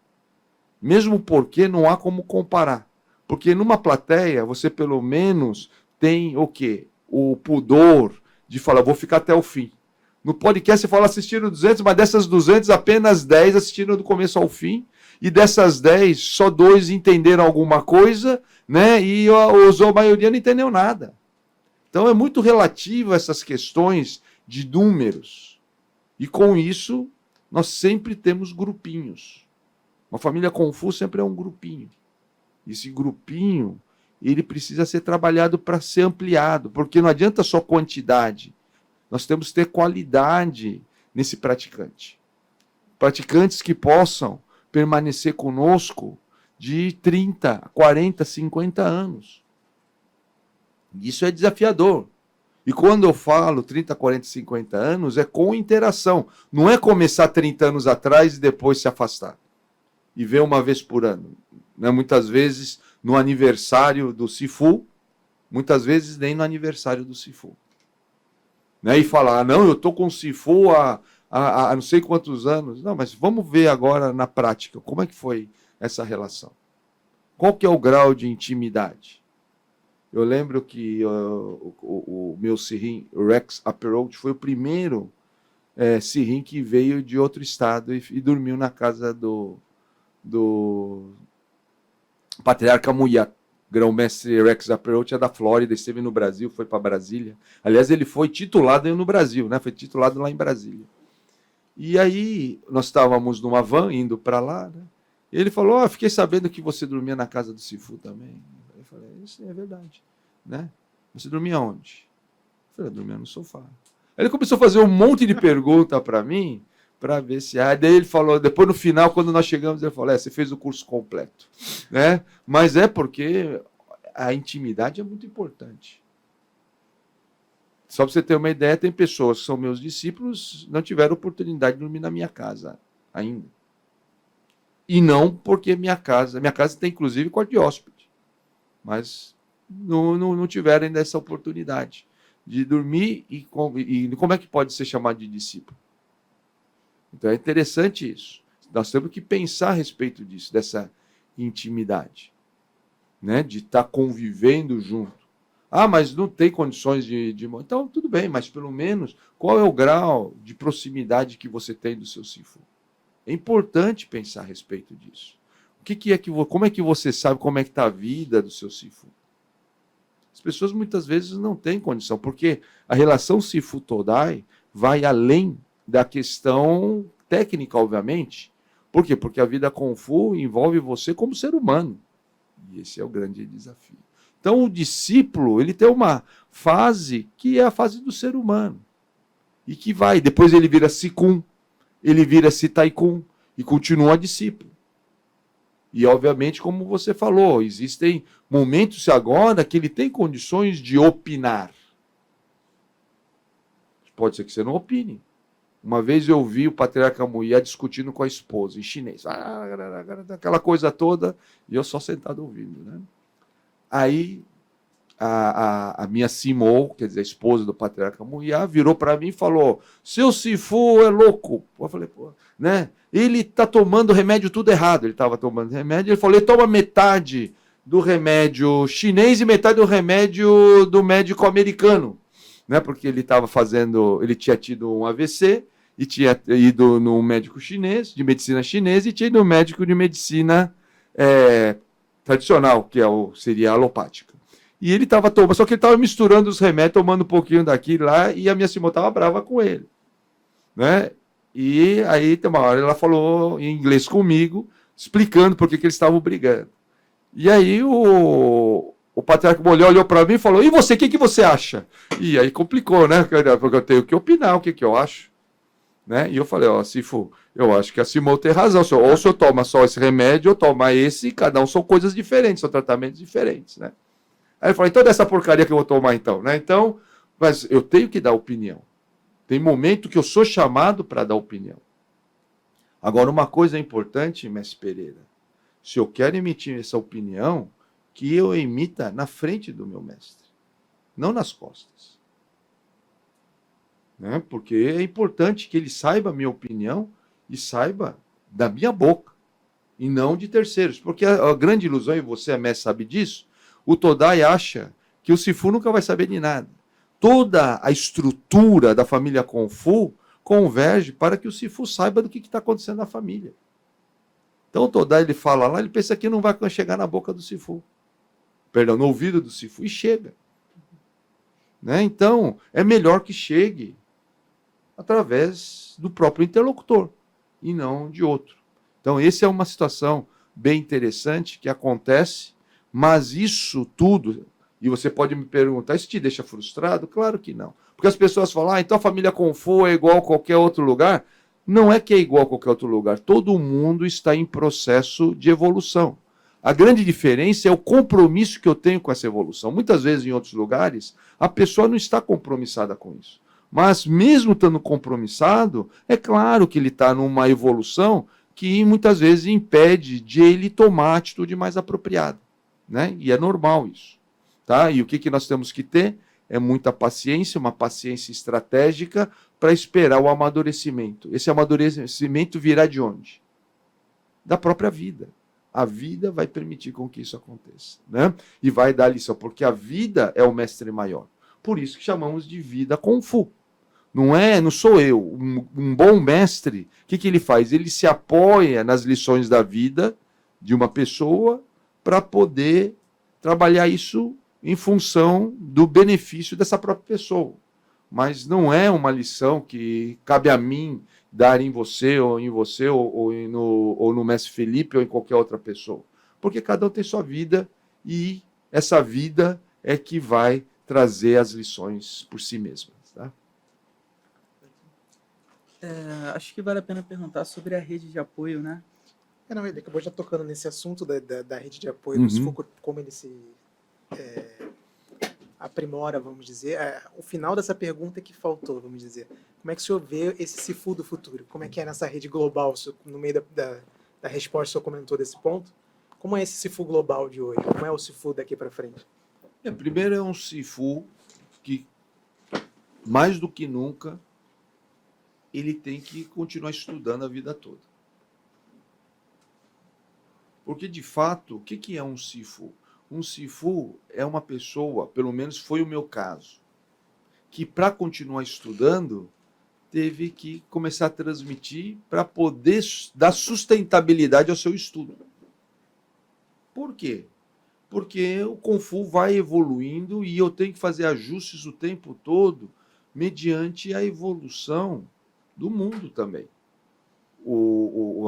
Speaker 3: Mesmo porque não há como comparar. Porque numa plateia, você pelo menos tem o quê? O pudor de falar, vou ficar até o fim. No podcast você fala assistindo 200, mas dessas 200, apenas 10 assistiram do começo ao fim. E dessas 10, só 2 entenderam alguma coisa, né? E a maioria não entendeu nada. Então é muito relativo a essas questões de números. E com isso, nós sempre temos grupinhos. Uma família Kung Fu sempre é um grupinho. Esse grupinho, ele precisa ser trabalhado para ser ampliado, porque não adianta só quantidade. Nós temos que ter qualidade nesse praticante. Praticantes que possam permanecer conosco de 30, 40, 50 anos. Isso é desafiador. E quando eu falo 30, 40, 50 anos, é com interação. Não é começar 30 anos atrás e depois se afastar. E ver uma vez por ano. Né? Muitas vezes no aniversário do Sifu, muitas vezes nem no aniversário do Sifu. Né? E falar, não, eu estou com o Sifu há não sei quantos anos. Não, mas vamos ver agora na prática, como é que foi essa relação? Qual que é o grau de intimidade? Eu lembro que o meu Sirin, Rex Approach, foi o primeiro Sirin que veio de outro estado e dormiu na casa do Patriarca Muiá. Grão-mestre Rex Approach é da Flórida, esteve no Brasil, foi para Brasília. Aliás, ele foi titulado no Brasil, né? Foi titulado lá em Brasília. E aí, nós estávamos numa van, indo para lá, né? E ele falou, fiquei sabendo que você dormia na casa do Sifu também. Eu falei, isso é verdade. Né? Você dormia onde? Eu falei, eu dormia no sofá. Aí ele começou a fazer um monte de perguntas para mim, para ver se... Daí ele falou, depois no final, quando nós chegamos, ele falou, você fez o curso completo. Né? Mas é porque a intimidade é muito importante. Só para você ter uma ideia, tem pessoas que são meus discípulos, não tiveram oportunidade de dormir na minha casa ainda. E não porque minha casa tem inclusive quarto de hóspede, mas não tiveram ainda essa oportunidade de dormir e como é que pode ser chamado de discípulo? Então é interessante isso. Nós temos que pensar a respeito disso, dessa intimidade, né? De estar convivendo junto. Mas não tem condições de... Então, tudo bem, mas pelo menos, qual é o grau de proximidade que você tem do seu Sifu? É importante pensar a respeito disso. Como é que você sabe como é que está a vida do seu Sifu? As pessoas muitas vezes não têm condição, porque a relação Sifu-Todai vai além da questão técnica, obviamente. Por quê? Porque a vida Kung Fu envolve você como ser humano. E esse é o grande desafio. Então, o discípulo, ele tem uma fase que é a fase do ser humano. E que vai, depois ele vira Sikun, ele vira Sitaikun e continua discípulo. E, obviamente, como você falou, existem momentos agora que ele tem condições de opinar. Pode ser que você não opine. Uma vez eu vi o Patriarca Muiá discutindo com a esposa, em chinês. Aquela coisa toda, e eu só sentado ouvindo, né? Aí, a minha Simou, quer dizer, a esposa do Patriarca Muiá, virou para mim e falou, seu Sifu é louco. Eu falei, né? Ele está tomando remédio tudo errado. Ele estava tomando remédio, ele falou, ele toma metade do remédio chinês e metade do remédio do médico americano. Né? Porque ele tinha tido um AVC e tinha ido no médico chinês, de medicina chinesa, e tinha ido no médico de medicina tradicional, que seria alopática. E ele estava tomando, só que ele estava misturando os remédios, tomando um pouquinho daqui lá, e a minha Simone estava brava com ele. Né? E aí, tem uma hora, ela falou em inglês comigo, explicando por que eles estavam brigando. E aí o Patriarca Muiá olhou para mim e falou, e você, o que você acha? E aí complicou, né? Porque eu tenho que opinar o que eu acho. Né? E eu falei, Sifu, eu acho que a Simone tem razão. Ou o senhor toma só esse remédio, ou toma esse, cada um são coisas diferentes, são tratamentos diferentes, né? Aí ele falou, então dessa porcaria que eu vou tomar então, né? Então, mas eu tenho que dar opinião. Tem momento que eu sou chamado para dar opinião. Agora, uma coisa importante, mestre Pereira, se eu quero emitir essa opinião, que eu emita na frente do meu mestre, não nas costas. Né? Porque é importante que ele saiba a minha opinião e saiba da minha boca, e não de terceiros. Porque a grande ilusão, e você, mestre, sabe disso, o Todai acha que o Sifu nunca vai saber de nada. Toda a estrutura da família Kung Fu converge para que o Sifu saiba do que está acontecendo na família. Então o Todai, ele fala lá, ele pensa que não vai chegar na boca do Sifu. Perdão, no ouvido do Sifu, e chega. Né? Então, é melhor que chegue através do próprio interlocutor, e não de outro. Então, essa é uma situação bem interessante que acontece, mas isso tudo, e você pode me perguntar, isso te deixa frustrado? Claro que não. Porque as pessoas falam, então a família Kung Fu é igual a qualquer outro lugar. Não é que é igual a qualquer outro lugar. Todo mundo está em processo de evolução. A grande diferença é o compromisso que eu tenho com essa evolução. Muitas vezes, em outros lugares, a pessoa não está compromissada com isso. Mas, mesmo estando compromissado, é claro que ele está numa evolução que muitas vezes impede de ele tomar a atitude mais apropriada. Né? E é normal isso. Tá? E o que nós temos que ter é muita paciência, uma paciência estratégica para esperar o amadurecimento. Esse amadurecimento virá de onde? Da própria vida. A vida vai permitir com que isso aconteça. Né? E vai dar lição, porque a vida é o mestre maior. Por isso que chamamos de vida Kung Fu. Não sou eu. Um bom mestre, o que ele faz? Ele se apoia nas lições da vida de uma pessoa para poder trabalhar isso em função do benefício dessa própria pessoa. Mas não é uma lição que cabe a mim dar em você, ou no mestre Felipe, ou em qualquer outra pessoa. Porque cada um tem sua vida, e essa vida é que vai trazer as lições por si mesma. Tá?
Speaker 2: Acho que vale a pena perguntar sobre a rede de apoio, né?
Speaker 1: Não, ele acabou já tocando nesse assunto da rede de apoio do Sifu, como ele se aprimora, vamos dizer. O final dessa pergunta que faltou, vamos dizer. Como é que o senhor vê esse Sifu do futuro? Como é que é nessa rede global? No meio da resposta, o senhor comentou desse ponto. Como é esse Sifu global de hoje? Como é o Sifu daqui para frente?
Speaker 3: Primeiro, é um Sifu que, mais do que nunca, ele tem que continuar estudando a vida toda. Porque, de fato, o que é um Sifu? Um Sifu é uma pessoa, pelo menos foi o meu caso, que para continuar estudando, teve que começar a transmitir para poder dar sustentabilidade ao seu estudo. Por quê? Porque o Kung Fu vai evoluindo e eu tenho que fazer ajustes o tempo todo mediante a evolução do mundo também.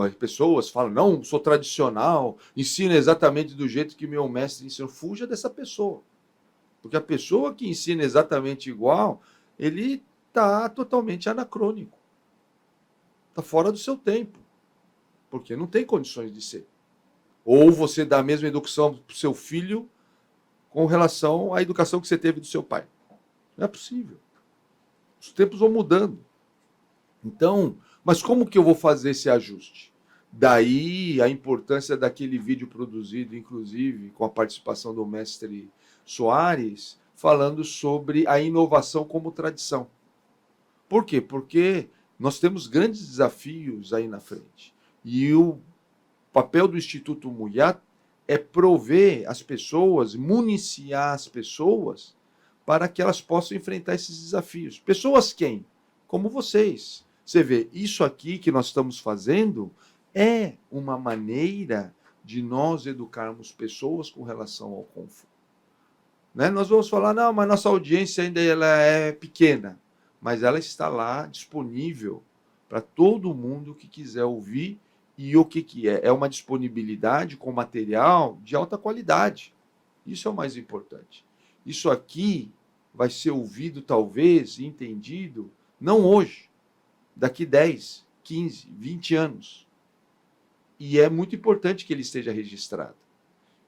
Speaker 3: As pessoas falam, não, sou tradicional, ensino exatamente do jeito que meu mestre ensinou. Fuja dessa pessoa. Porque a pessoa que ensina exatamente igual, ele está totalmente anacrônico. Está fora do seu tempo. Porque não tem condições de ser. Ou você dá a mesma educação para o seu filho com relação à educação que você teve do seu pai. Não é possível. Os tempos vão mudando. Então, mas como que eu vou fazer esse ajuste? Daí a importância daquele vídeo produzido, inclusive, com a participação do mestre Soares, falando sobre a inovação como tradição. Por quê? Porque nós temos grandes desafios aí na frente. E o papel do Instituto Muyat é prover as pessoas, municiar as pessoas para que elas possam enfrentar esses desafios. Pessoas quem? Como vocês. Você vê, isso aqui que nós estamos fazendo é uma maneira de nós educarmos pessoas com relação ao Kung Fu. Né? Nós vamos falar, não, mas nossa audiência ainda ela é pequena, mas ela está lá disponível para todo mundo que quiser ouvir. E o que é? É uma disponibilidade com material de alta qualidade. Isso é o mais importante. Isso aqui vai ser ouvido, talvez, e entendido, não hoje, daqui 10, 15, 20 anos. E é muito importante que ele esteja registrado.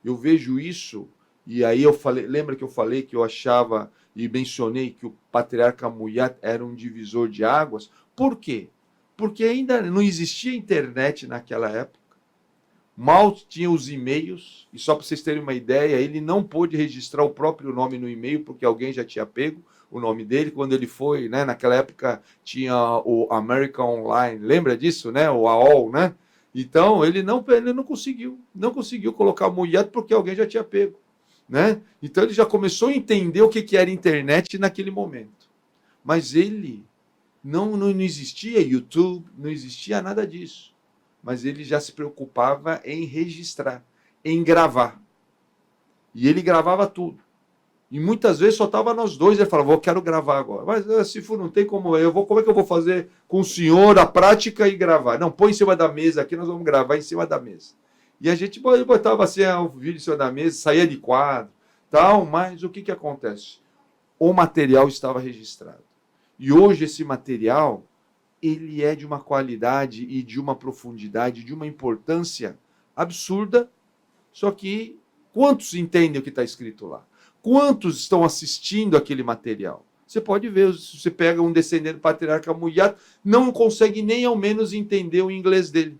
Speaker 3: Eu vejo isso E aí eu falei, lembra que eu falei que eu achava e mencionei que o patriarca Muyat era um divisor de águas? Por quê? Porque ainda não existia internet naquela época. Mal tinha os e-mails, e só para vocês terem uma ideia, ele não pôde registrar o próprio nome no e-mail, porque alguém já tinha pego o nome dele. Quando ele foi, né, naquela época tinha o American Online, lembra disso, né? O AOL, né? Então ele não conseguiu colocar Muyat porque alguém já tinha pego, né? Então ele já começou a entender o que era internet naquele momento. Mas ele não existia YouTube, não existia nada disso. Mas ele já se preocupava em registrar, em gravar. E ele gravava tudo. E muitas vezes só estava nós dois. Ele falava, eu quero gravar agora. Mas se for, não tem como. Como é que eu vou fazer com o senhor a prática e gravar? Não, põe em cima da mesa aqui, nós vamos gravar em cima da mesa. E a gente botava assim o vídeo em cima da mesa, saía de quadro, tal, mas o que acontece? O material estava registrado. E hoje esse material, ele é de uma qualidade e de uma profundidade, de uma importância absurda, só que quantos entendem o que está escrito lá? Quantos estão assistindo aquele material? Você pode ver, se você pega um descendente do patriarca Muyat, não consegue nem ao menos entender o inglês dele.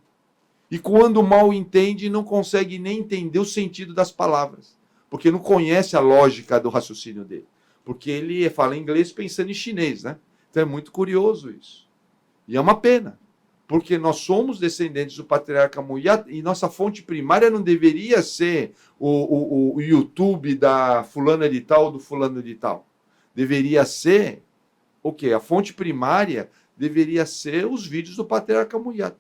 Speaker 3: E quando mal entende, não consegue nem entender o sentido das palavras, porque não conhece a lógica do raciocínio dele. Porque ele fala inglês pensando em chinês, né? Então é muito curioso isso. E é uma pena, porque nós somos descendentes do patriarca Muyat e nossa fonte primária não deveria ser o YouTube da fulana de tal, do fulano de tal. Deveria ser o quê? A fonte primária deveria ser os vídeos do patriarca Muyat.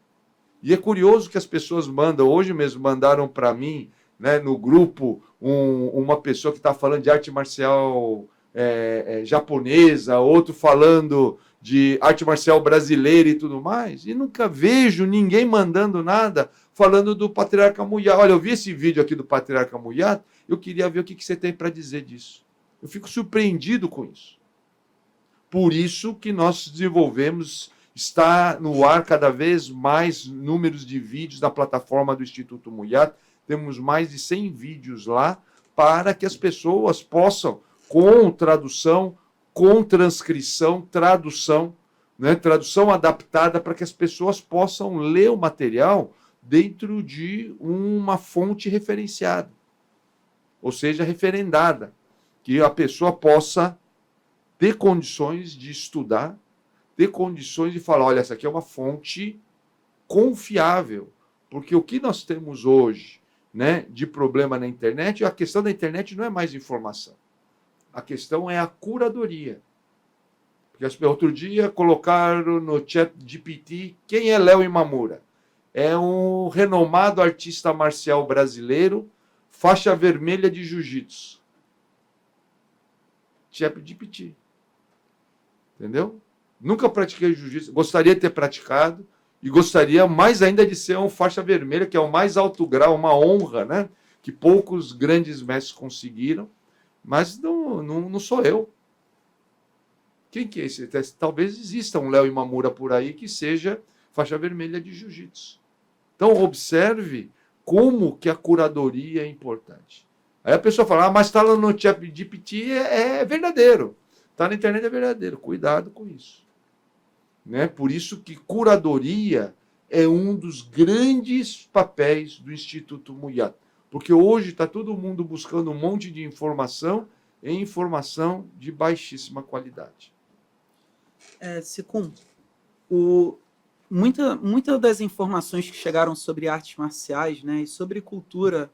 Speaker 3: E é curioso que as pessoas mandam, hoje mesmo mandaram para mim, né, no grupo, uma pessoa que está falando de arte marcial japonesa, outro falando de arte marcial brasileira e tudo mais, e nunca vejo ninguém mandando nada falando do patriarca Muyat. Olha, eu vi esse vídeo aqui do patriarca Muyat, eu queria ver o que você tem para dizer disso. Eu fico surpreendido com isso. Por isso que nós desenvolvemos, está no ar cada vez mais números de vídeos na plataforma do Instituto Muyat, temos mais de 100 vídeos lá, para que as pessoas possam, com tradução, com transcrição, tradução, né, tradução adaptada para que as pessoas possam ler o material dentro de uma fonte referenciada, ou seja, referendada, que a pessoa possa ter condições de estudar, ter condições de falar, olha, essa aqui é uma fonte confiável, porque o que nós temos hoje, né, de problema na internet, a questão da internet não é mais informação. A questão é a curadoria. Porque outro dia colocaram no chat GPT quem é Léo Imamura. É um renomado artista marcial brasileiro, faixa vermelha de jiu-jitsu. Chat GPT. Entendeu? Nunca pratiquei jiu-jitsu. Gostaria de ter praticado e gostaria mais ainda de ser um faixa vermelha, que é o mais alto grau, uma honra, né? Que poucos grandes mestres conseguiram. Mas não sou eu. Quem que é esse? Talvez exista um Léo Imamura por aí que seja faixa vermelha de jiu-jitsu. Então, observe como que a curadoria é importante. Aí a pessoa fala, mas está lá no chat GPT, é verdadeiro. Está na internet, é verdadeiro. Cuidado com isso. Né? Por isso que curadoria é um dos grandes papéis do Instituto Muyat. Porque hoje está todo mundo buscando um monte de informação e informação de baixíssima qualidade.
Speaker 2: Sicum, muita das informações que chegaram sobre artes marciais, né, e sobre cultura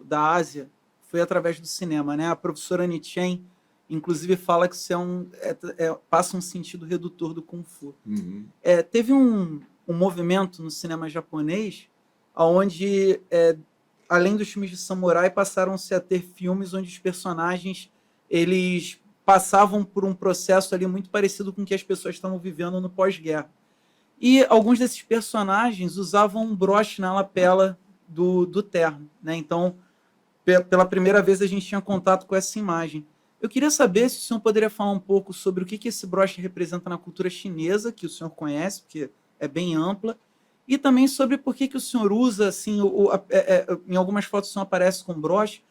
Speaker 2: da Ásia foi através do cinema. Né? A professora Nichen, inclusive, fala que isso passa um sentido redutor do Kung Fu.
Speaker 3: Uhum.
Speaker 2: Teve um movimento no cinema japonês onde, além dos filmes de samurai, passaram-se a ter filmes onde os personagens eles passavam por um processo ali muito parecido com o que as pessoas estavam vivendo no pós-guerra. E alguns desses personagens usavam um broche na lapela do terno. Né? Então, pela primeira vez, a gente tinha contato com essa imagem. Eu queria saber se o senhor poderia falar um pouco sobre o que esse broche representa na cultura chinesa, que o senhor conhece, porque é bem ampla, E também sobre por que o senhor usa, assim, em algumas fotos o senhor aparece com broche.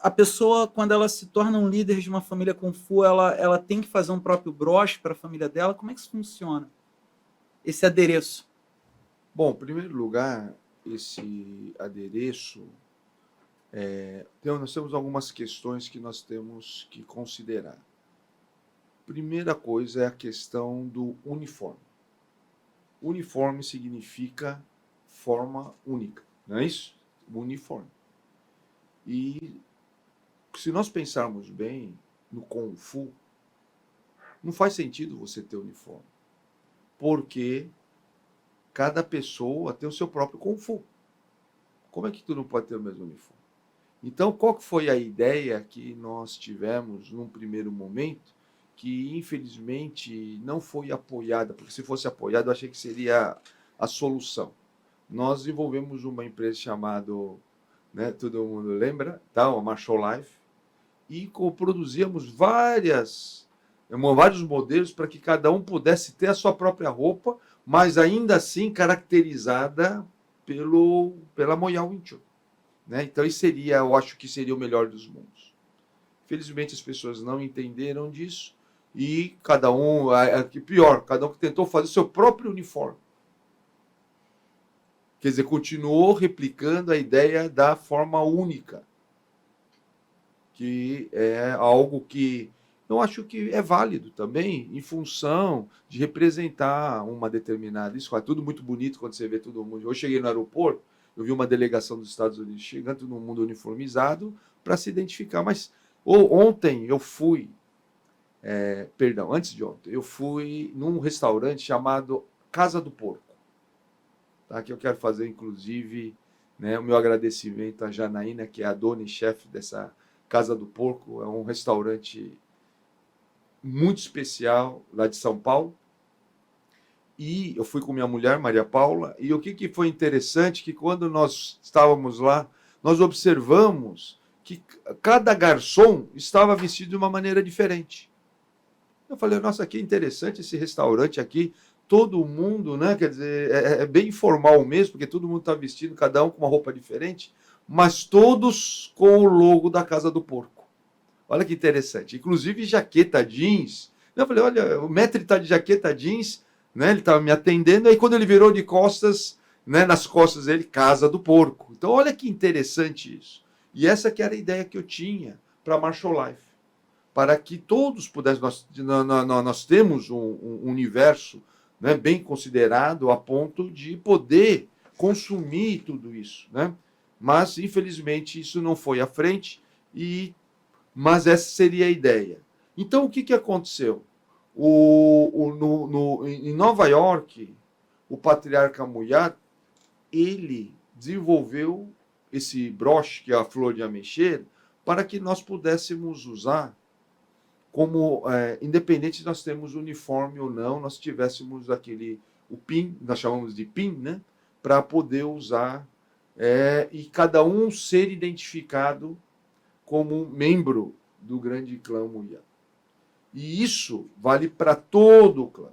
Speaker 2: A pessoa, quando ela se torna um líder de uma família Kung Fu, ela tem que fazer um próprio broche para a família dela. Como é que isso funciona? Esse adereço.
Speaker 3: Bom, em primeiro lugar, esse adereço, nós temos algumas questões que nós temos que considerar. Primeira coisa é a questão do uniforme. Uniforme significa forma única, não é isso? Uniforme. E se nós pensarmos bem no Kung Fu, não faz sentido você ter uniforme, porque cada pessoa tem o seu próprio Kung Fu. Como é que tu não pode ter o mesmo uniforme? Então, qual que foi a ideia que nós tivemos num primeiro momento, que infelizmente não foi apoiada, porque se fosse apoiada eu achei que seria a solução. Nós desenvolvemos uma empresa chamada, né, todo mundo lembra, tá? A Marshall Life, e produzíamos vários modelos para que cada um pudesse ter a sua própria roupa, mas ainda assim caracterizada pela Moyal Wing Chun. Né? Então, isso seria, eu acho que seria o melhor dos mundos. Felizmente, as pessoas não entenderam disso e cada um, pior, cada um tentou fazer o seu próprio uniforme. Quer dizer, continuou replicando a ideia da forma única, que é algo que eu acho que é válido também, em função de representar uma determinada escola. É tudo muito bonito quando você vê todo mundo. Eu cheguei no aeroporto, eu vi uma delegação dos Estados Unidos chegando no mundo uniformizado para se identificar. Mas ontem eu fui, antes de ontem, eu fui num restaurante chamado Casa do Porco. Tá? Que eu quero fazer, inclusive, né, o meu agradecimento à Janaína, que é a dona e chefe dessa Casa do Porco. É um restaurante muito especial lá de São Paulo. E eu fui com minha mulher, Maria Paula, e o que foi interessante, que quando nós estávamos lá, nós observamos que cada garçom estava vestido de uma maneira diferente. Eu falei, nossa, que interessante esse restaurante aqui, todo mundo, né, quer dizer, é bem informal mesmo, porque todo mundo está vestido, cada um com uma roupa diferente, mas todos com o logo da Casa do Porco. Olha que interessante. Inclusive jaqueta jeans. Eu falei, olha, o Maître está de jaqueta jeans, né? Ele estava me atendendo, aí quando ele virou de costas, né, nas costas dele, Casa do Porco. Então, olha que interessante isso. E essa que era a ideia que eu tinha para a Marshall Life. Para que todos pudessem... Nós temos um universo, né, bem considerado a ponto de poder consumir tudo isso. Né? Mas, infelizmente, isso não foi à frente, mas essa seria a ideia. Então, o que aconteceu? Em Nova York, o patriarca Muyat, ele desenvolveu esse broche, que é a flor de ameixeira, para que nós pudéssemos usar como, independente de nós termos uniforme ou não, nós tivéssemos o pin, nós chamamos de pin, né, para poder usar, e cada um ser identificado como membro do grande clã Muyat. E isso vale para todo o clã.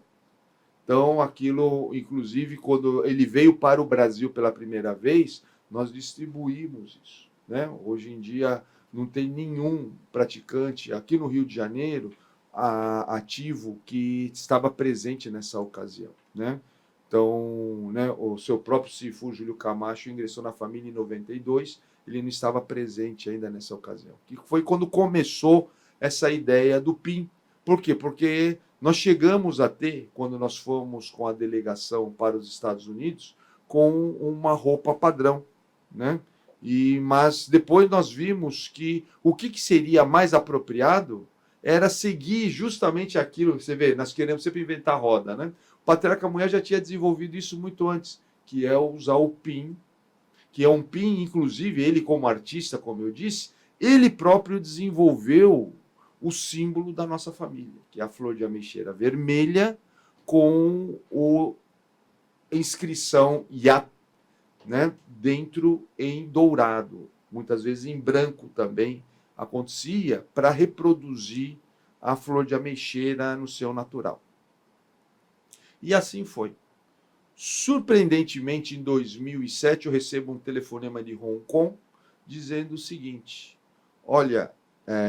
Speaker 3: Então, aquilo, inclusive, quando ele veio para o Brasil pela primeira vez, nós distribuímos isso. Né? Hoje em dia, não tem nenhum praticante aqui no Rio de Janeiro ativo que estava presente nessa ocasião. Né? Então, né, o seu próprio Sifu, Júlio Camacho, ingressou na família em 92, ele não estava presente ainda nessa ocasião. Que foi quando começou essa ideia do PIN. Por quê? Porque nós chegamos a ter, quando nós fomos com a delegação para os Estados Unidos, com uma roupa padrão. Né? Mas depois nós vimos que o que seria mais apropriado era seguir justamente aquilo. Você vê, nós queremos sempre inventar roda. Né? O patriarca Mulher já tinha desenvolvido isso muito antes, que é usar o PIN, que é um PIN, inclusive, ele como artista, como eu disse, ele próprio desenvolveu o símbolo da nossa família, que é a flor de ameixeira vermelha com a inscrição Yat, né, dentro em dourado, muitas vezes em branco também acontecia, para reproduzir a flor de ameixeira no seu natural. E assim foi. Surpreendentemente, em 2007, eu recebo um telefonema de Hong Kong dizendo o seguinte: olha,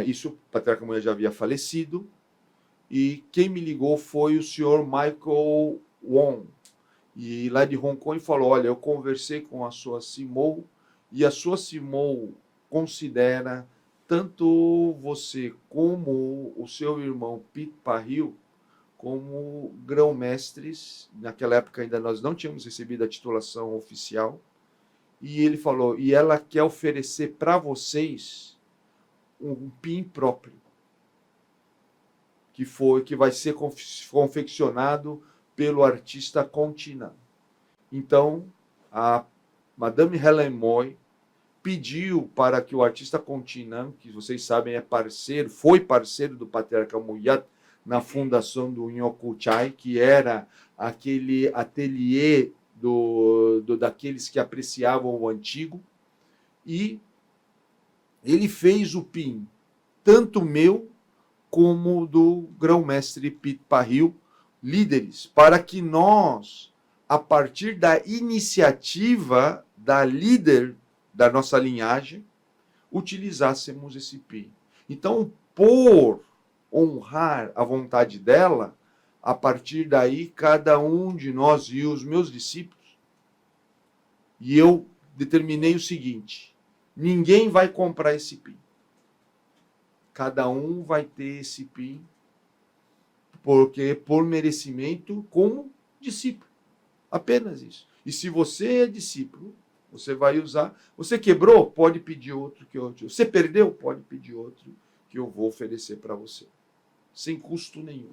Speaker 3: isso o patriarca Moya já havia falecido, e quem me ligou foi o senhor Michael Wong. E lá de Hong Kong falou: olha, eu conversei com a sua Simou, e a sua Simou considera tanto você como o seu irmão Pete Parril como grão-mestres. Naquela época ainda nós não tínhamos recebido a titulação oficial. E ele falou: e ela quer oferecer para vocês um PIN próprio, que vai ser confeccionado pelo artista Continan. Então, a Madame Helen Moy pediu para que o artista Continan, que vocês sabem foi parceiro do patriarca Moya na fundação do Nyokuchai, que era aquele ateliê daqueles que apreciavam o antigo, e ele fez o PIN, tanto meu como do grão-mestre Pete Parril, líderes, para que nós, a partir da iniciativa da líder da nossa linhagem, utilizássemos esse PIN. Então, por honrar a vontade dela, a partir daí, cada um de nós e os meus discípulos, e eu determinei o seguinte: ninguém vai comprar esse PIN. Cada um vai ter esse PIN, porque por merecimento como discípulo. Apenas isso. E se você é discípulo, você vai usar. Você quebrou? Pode pedir outro que eu. Você perdeu? Pode pedir outro que eu vou oferecer para você. Sem custo nenhum.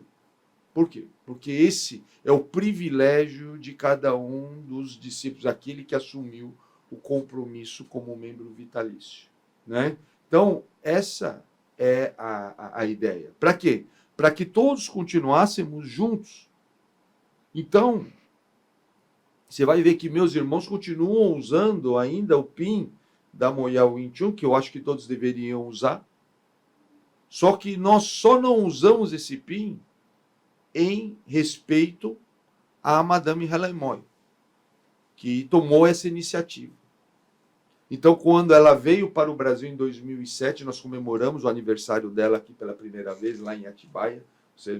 Speaker 3: Por quê? Porque esse é o privilégio de cada um dos discípulos, aquele que assumiu o compromisso como membro vitalício. Né? Então, essa é a ideia. Para quê? Para que todos continuássemos juntos. Então, você vai ver que meus irmãos continuam usando ainda o PIN da Moya Wing Chun, que eu acho que todos deveriam usar. Só que nós só não usamos esse PIN em respeito à Madame Helen Moy, que tomou essa iniciativa. Então, quando ela veio para o Brasil em 2007, nós comemoramos o aniversário dela aqui pela primeira vez, lá em Atibaia.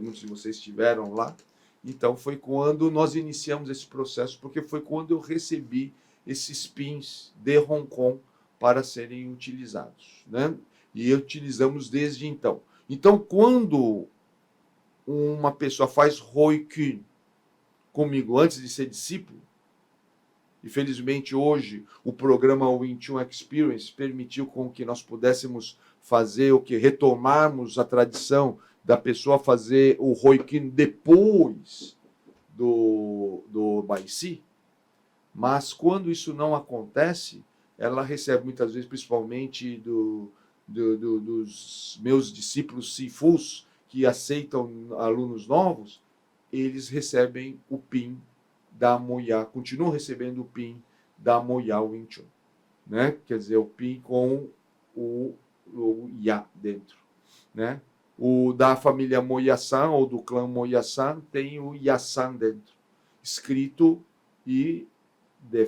Speaker 3: Muitos de vocês estiveram lá. Então, foi quando nós iniciamos esse processo, porque foi quando eu recebi esses pins de Hong Kong para serem utilizados. Né? E utilizamos desde então. Então, quando uma pessoa faz Roikun comigo antes de ser discípulo, infelizmente, hoje, o programa Wing Chun Experience permitiu com que nós pudéssemos fazer o que? Retomarmos a tradição da pessoa fazer o Roikun depois do Baici. Mas, quando isso não acontece, ela recebe muitas vezes, principalmente dos meus discípulos Sifus, que aceitam alunos novos, eles recebem o PIN da Moya, continuam recebendo o PIN da Moya Wing Chun, né? Quer dizer, o PIN com o Ya dentro, né? O da família Moya-san, ou do clã Moya-san, tem o Ya-san dentro, escrito e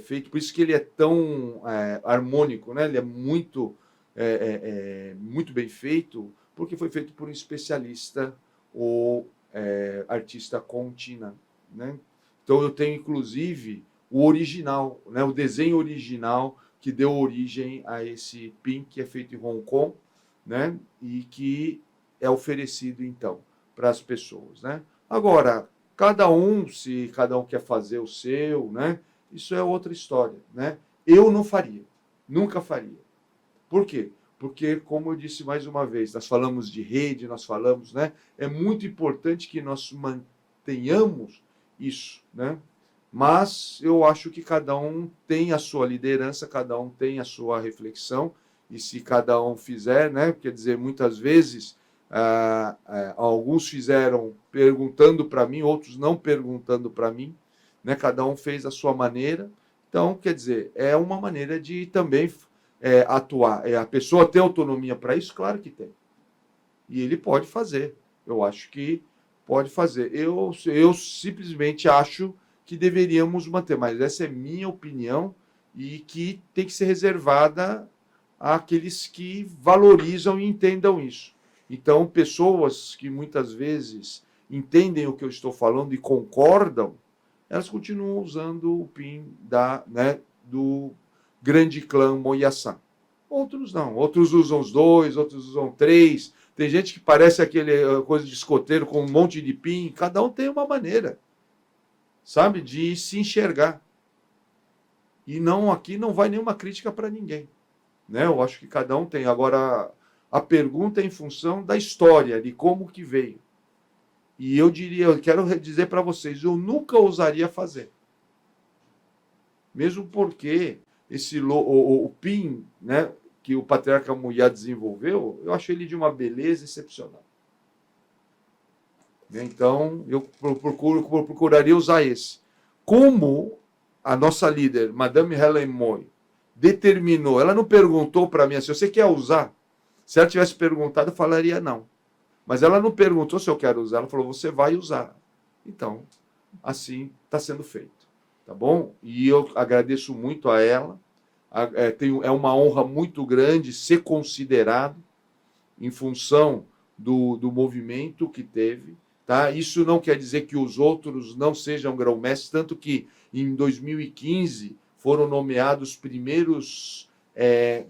Speaker 3: feito. Por isso que ele é tão harmônico, né? Ele é muito, muito bem feito, porque foi feito por um especialista, o artista Continan, né? Então, eu tenho, inclusive, o original, né, o desenho original que deu origem a esse PIN, que é feito em Hong Kong, né, e que é oferecido, então, para as pessoas. Né? Agora, se cada um quer fazer o seu, né, isso é outra história. Né? Eu não faria, nunca faria. Por quê? Porque, como eu disse mais uma vez, nós falamos de rede, nós falamos, né, é muito importante que nós mantenhamos isso, né? Mas eu acho que cada um tem a sua liderança, cada um tem a sua reflexão, e se cada um fizer, né? Quer dizer, muitas vezes alguns fizeram perguntando para mim, outros não perguntando para mim, né? Cada um fez a sua maneira. Então, quer dizer, é uma maneira de também atuar. A pessoa tem autonomia para isso? Claro que tem. E ele pode fazer. Eu acho que pode fazer. Eu simplesmente acho que deveríamos manter, mas essa é minha opinião e que tem que ser reservada àqueles que valorizam e entendam isso. Então, pessoas que muitas vezes entendem o que eu estou falando e concordam, elas continuam usando o PIN do grande clã Moyaçã. Outros não, outros usam os 2, outros usam 3. Tem gente que parece aquele coisa de escoteiro com um monte de PIN. Cada um tem uma maneira, sabe, de se enxergar. E não, aqui não vai nenhuma crítica para ninguém, né? Eu acho que cada um tem. Agora, a pergunta é em função da história, de como que veio. E eu quero dizer para vocês, eu nunca ousaria fazer. Mesmo porque o PIN, né, que o patriarca Muyá desenvolveu, eu acho ele de uma beleza excepcional. Então, eu procuraria usar esse. Como a nossa líder, Madame Helen Moy, determinou, ela não perguntou para mim assim, você quer usar? Se ela tivesse perguntado, eu falaria não. Mas ela não perguntou se eu quero usar, ela falou, você vai usar. Então, assim está sendo feito. Tá bom? E eu agradeço muito a ela. É uma honra muito grande ser considerado em função do movimento que teve. Tá? Isso não quer dizer que os outros não sejam grão-mestres, tanto que em 2015 foram nomeados os primeiros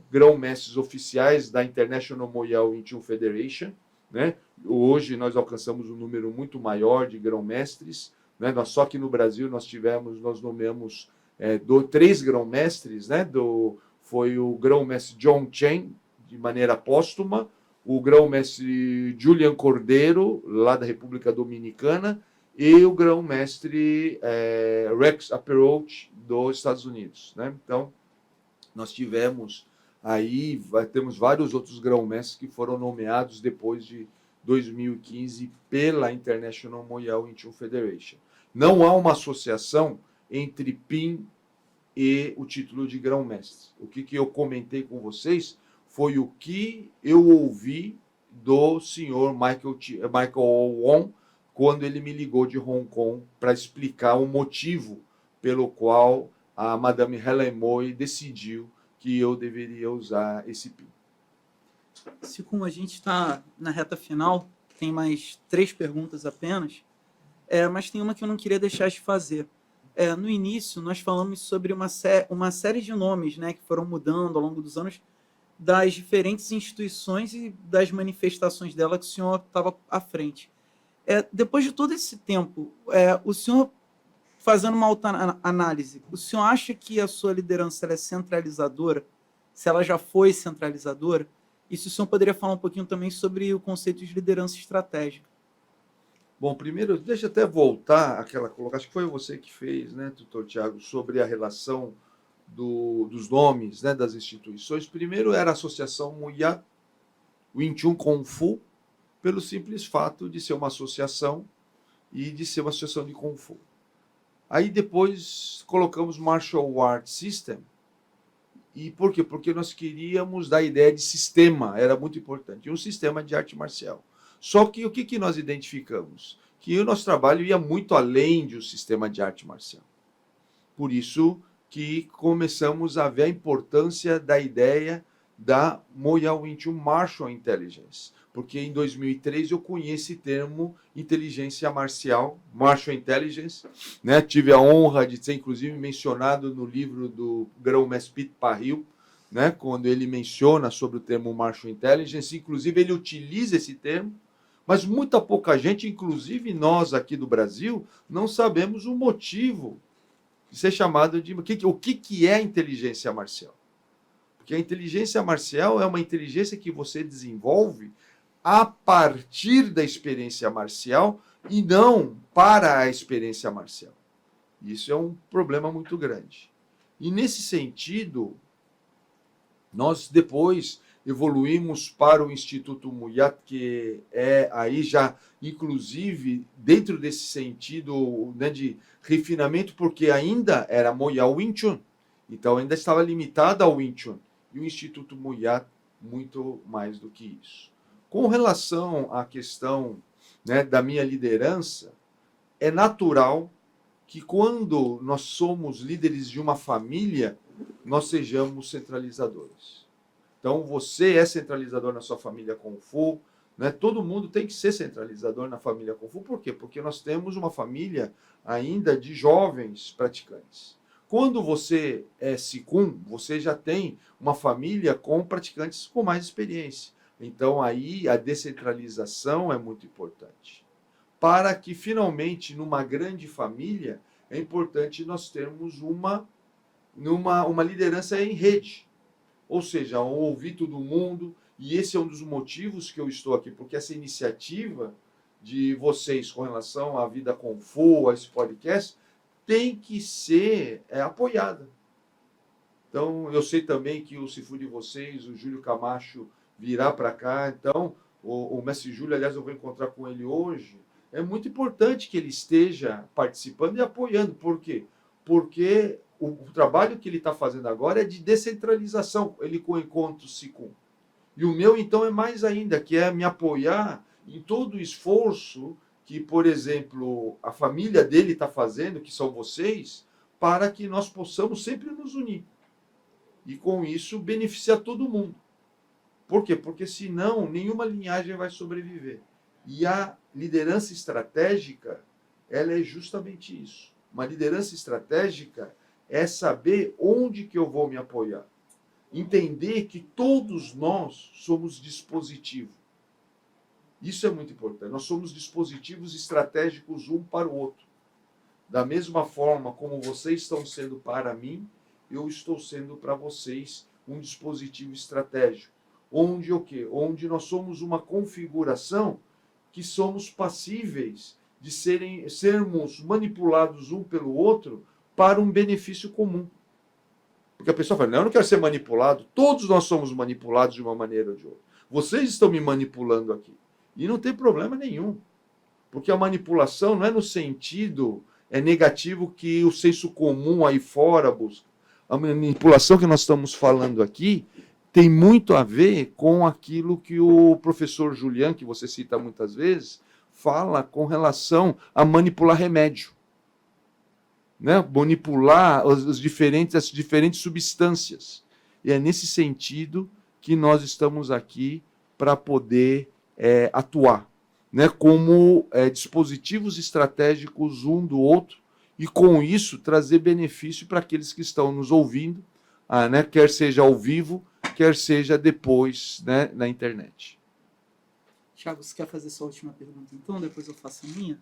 Speaker 3: grão-mestres oficiais da International Moyal Wing Chun Federation. Né? Hoje nós alcançamos um número muito maior de grão-mestres. Né? Só que no Brasil nós nomeamos 3 grão-mestres. Né? Foi o grão-mestre John Chen, de maneira póstuma, o grão-mestre Julian Cordeiro, lá da República Dominicana, e o grão-mestre Rex Aperoach, dos Estados Unidos. Né? Então, nós temos vários outros grão-mestres que foram nomeados depois de 2015 pela International Moyal Wing Chun Federation. Não há uma associação entre PIN e o título de grão-mestre. O que eu comentei com vocês foi o que eu ouvi do senhor Michael Wong quando ele me ligou de Hong Kong para explicar o motivo pelo qual a Madame Helen Moy decidiu que eu deveria usar esse PIN.
Speaker 2: Se como a gente está na reta final, tem mais 3 perguntas apenas, mas tem uma que eu não queria deixar de fazer. No início, nós falamos sobre uma série de nomes, né, que foram mudando ao longo dos anos, das diferentes instituições e das manifestações dela que o senhor estava à frente. Depois de todo esse tempo, o senhor, fazendo uma autoanálise, o senhor acha que a sua liderança ela é centralizadora? Se ela já foi centralizadora? E se o senhor poderia falar um pouquinho também sobre o conceito de liderança estratégica?
Speaker 3: Bom, primeiro, deixa eu até voltar àquela colocação, acho que foi você que fez, né, doutor Tiago, sobre a relação dos nomes, né, das instituições. Primeiro era a Associação Muyat Wing Chun Kung Fu, pelo simples fato de ser uma associação e de ser uma associação de Kung Fu. Aí depois colocamos Martial Arts System. E por quê? Porque nós queríamos dar a ideia de sistema, era muito importante, um sistema de arte marcial. Só que o que nós identificamos? Que o nosso trabalho ia muito além de um sistema de arte marcial. Por isso que começamos a ver a importância da ideia da Moyal Wing Chun Martial Intelligence. Porque em 2003 eu conheci o termo inteligência marcial, Martial Intelligence. Né? Tive a honra de ser, inclusive, mencionado no livro do grão-mestre Pete Parril, né? Quando ele menciona sobre o termo Martial Intelligence. Inclusive, ele utiliza esse termo, mas muita pouca gente, inclusive nós aqui do Brasil, não sabemos o motivo de ser chamado de... O que é inteligência marcial? Porque a inteligência marcial é uma inteligência que você desenvolve a partir da experiência marcial e não para a experiência marcial. Isso é um problema muito grande. E nesse sentido, nós depois evoluímos para o Instituto Muyat, que é aí já, inclusive, dentro desse sentido, né, de refinamento, porque ainda era Moyal Wing Chun, então ainda estava limitado ao Wing Chun. E o Instituto Muyat, muito mais do que isso. Com relação à questão, né, da minha liderança, é natural que quando nós somos líderes de uma família, nós sejamos centralizadores. Então, você é centralizador na sua família Kung Fu, né? Todo mundo tem que ser centralizador na família Kung Fu. Por quê? Porque nós temos uma família ainda de jovens praticantes. Quando você é Qigong, você já tem uma família com praticantes com mais experiência. Então, aí a descentralização é muito importante. Para que, finalmente, numa grande família, é importante nós termos uma liderança em rede. Ou seja, ouvir todo mundo. E esse é um dos motivos que eu estou aqui, porque essa iniciativa de vocês com relação à vida Kung Fu, a esse podcast, tem que ser apoiada. Então, eu sei também que o Sifu de vocês, o Júlio Camacho, virá para cá. Então, o mestre Júlio, aliás, eu vou encontrar com ele hoje. É muito importante que ele esteja participando e apoiando. Por quê? Porque o trabalho que ele está fazendo agora é de descentralização, ele com o encontro Qigong. E o meu, então, é mais ainda, que é me apoiar em todo o esforço que, por exemplo, a família dele está fazendo, que são vocês, para que nós possamos sempre nos unir. E, com isso, beneficiar todo mundo. Por quê? Porque, senão, nenhuma linhagem vai sobreviver. E a liderança estratégica, ela é justamente isso. Uma liderança estratégica é saber onde que eu vou me apoiar. Entender que todos nós somos dispositivo. Isso é muito importante. Nós somos dispositivos estratégicos um para o outro. Da mesma forma como vocês estão sendo para mim, eu estou sendo para vocês um dispositivo estratégico. Onde o quê? Onde nós somos uma configuração que somos passíveis de sermos manipulados um pelo outro para um benefício comum. Porque a pessoa fala, não, eu não quero ser manipulado. Todos nós somos manipulados de uma maneira ou de outra. Vocês estão me manipulando aqui. E não tem problema nenhum. Porque a manipulação não é no sentido negativo que o senso comum aí fora busca. A manipulação que nós estamos falando aqui tem muito a ver com aquilo que o professor Julian, que você cita muitas vezes, fala com relação a manipular remédio. Né? Manipular as diferentes substâncias. E é nesse sentido que nós estamos aqui para poder atuar, né? Como dispositivos estratégicos um do outro e, com isso, trazer benefício para aqueles que estão nos ouvindo, né? Quer seja ao vivo, quer seja depois, né, na internet.
Speaker 2: Thiago, você quer fazer sua última pergunta, então? Depois eu faço a minha.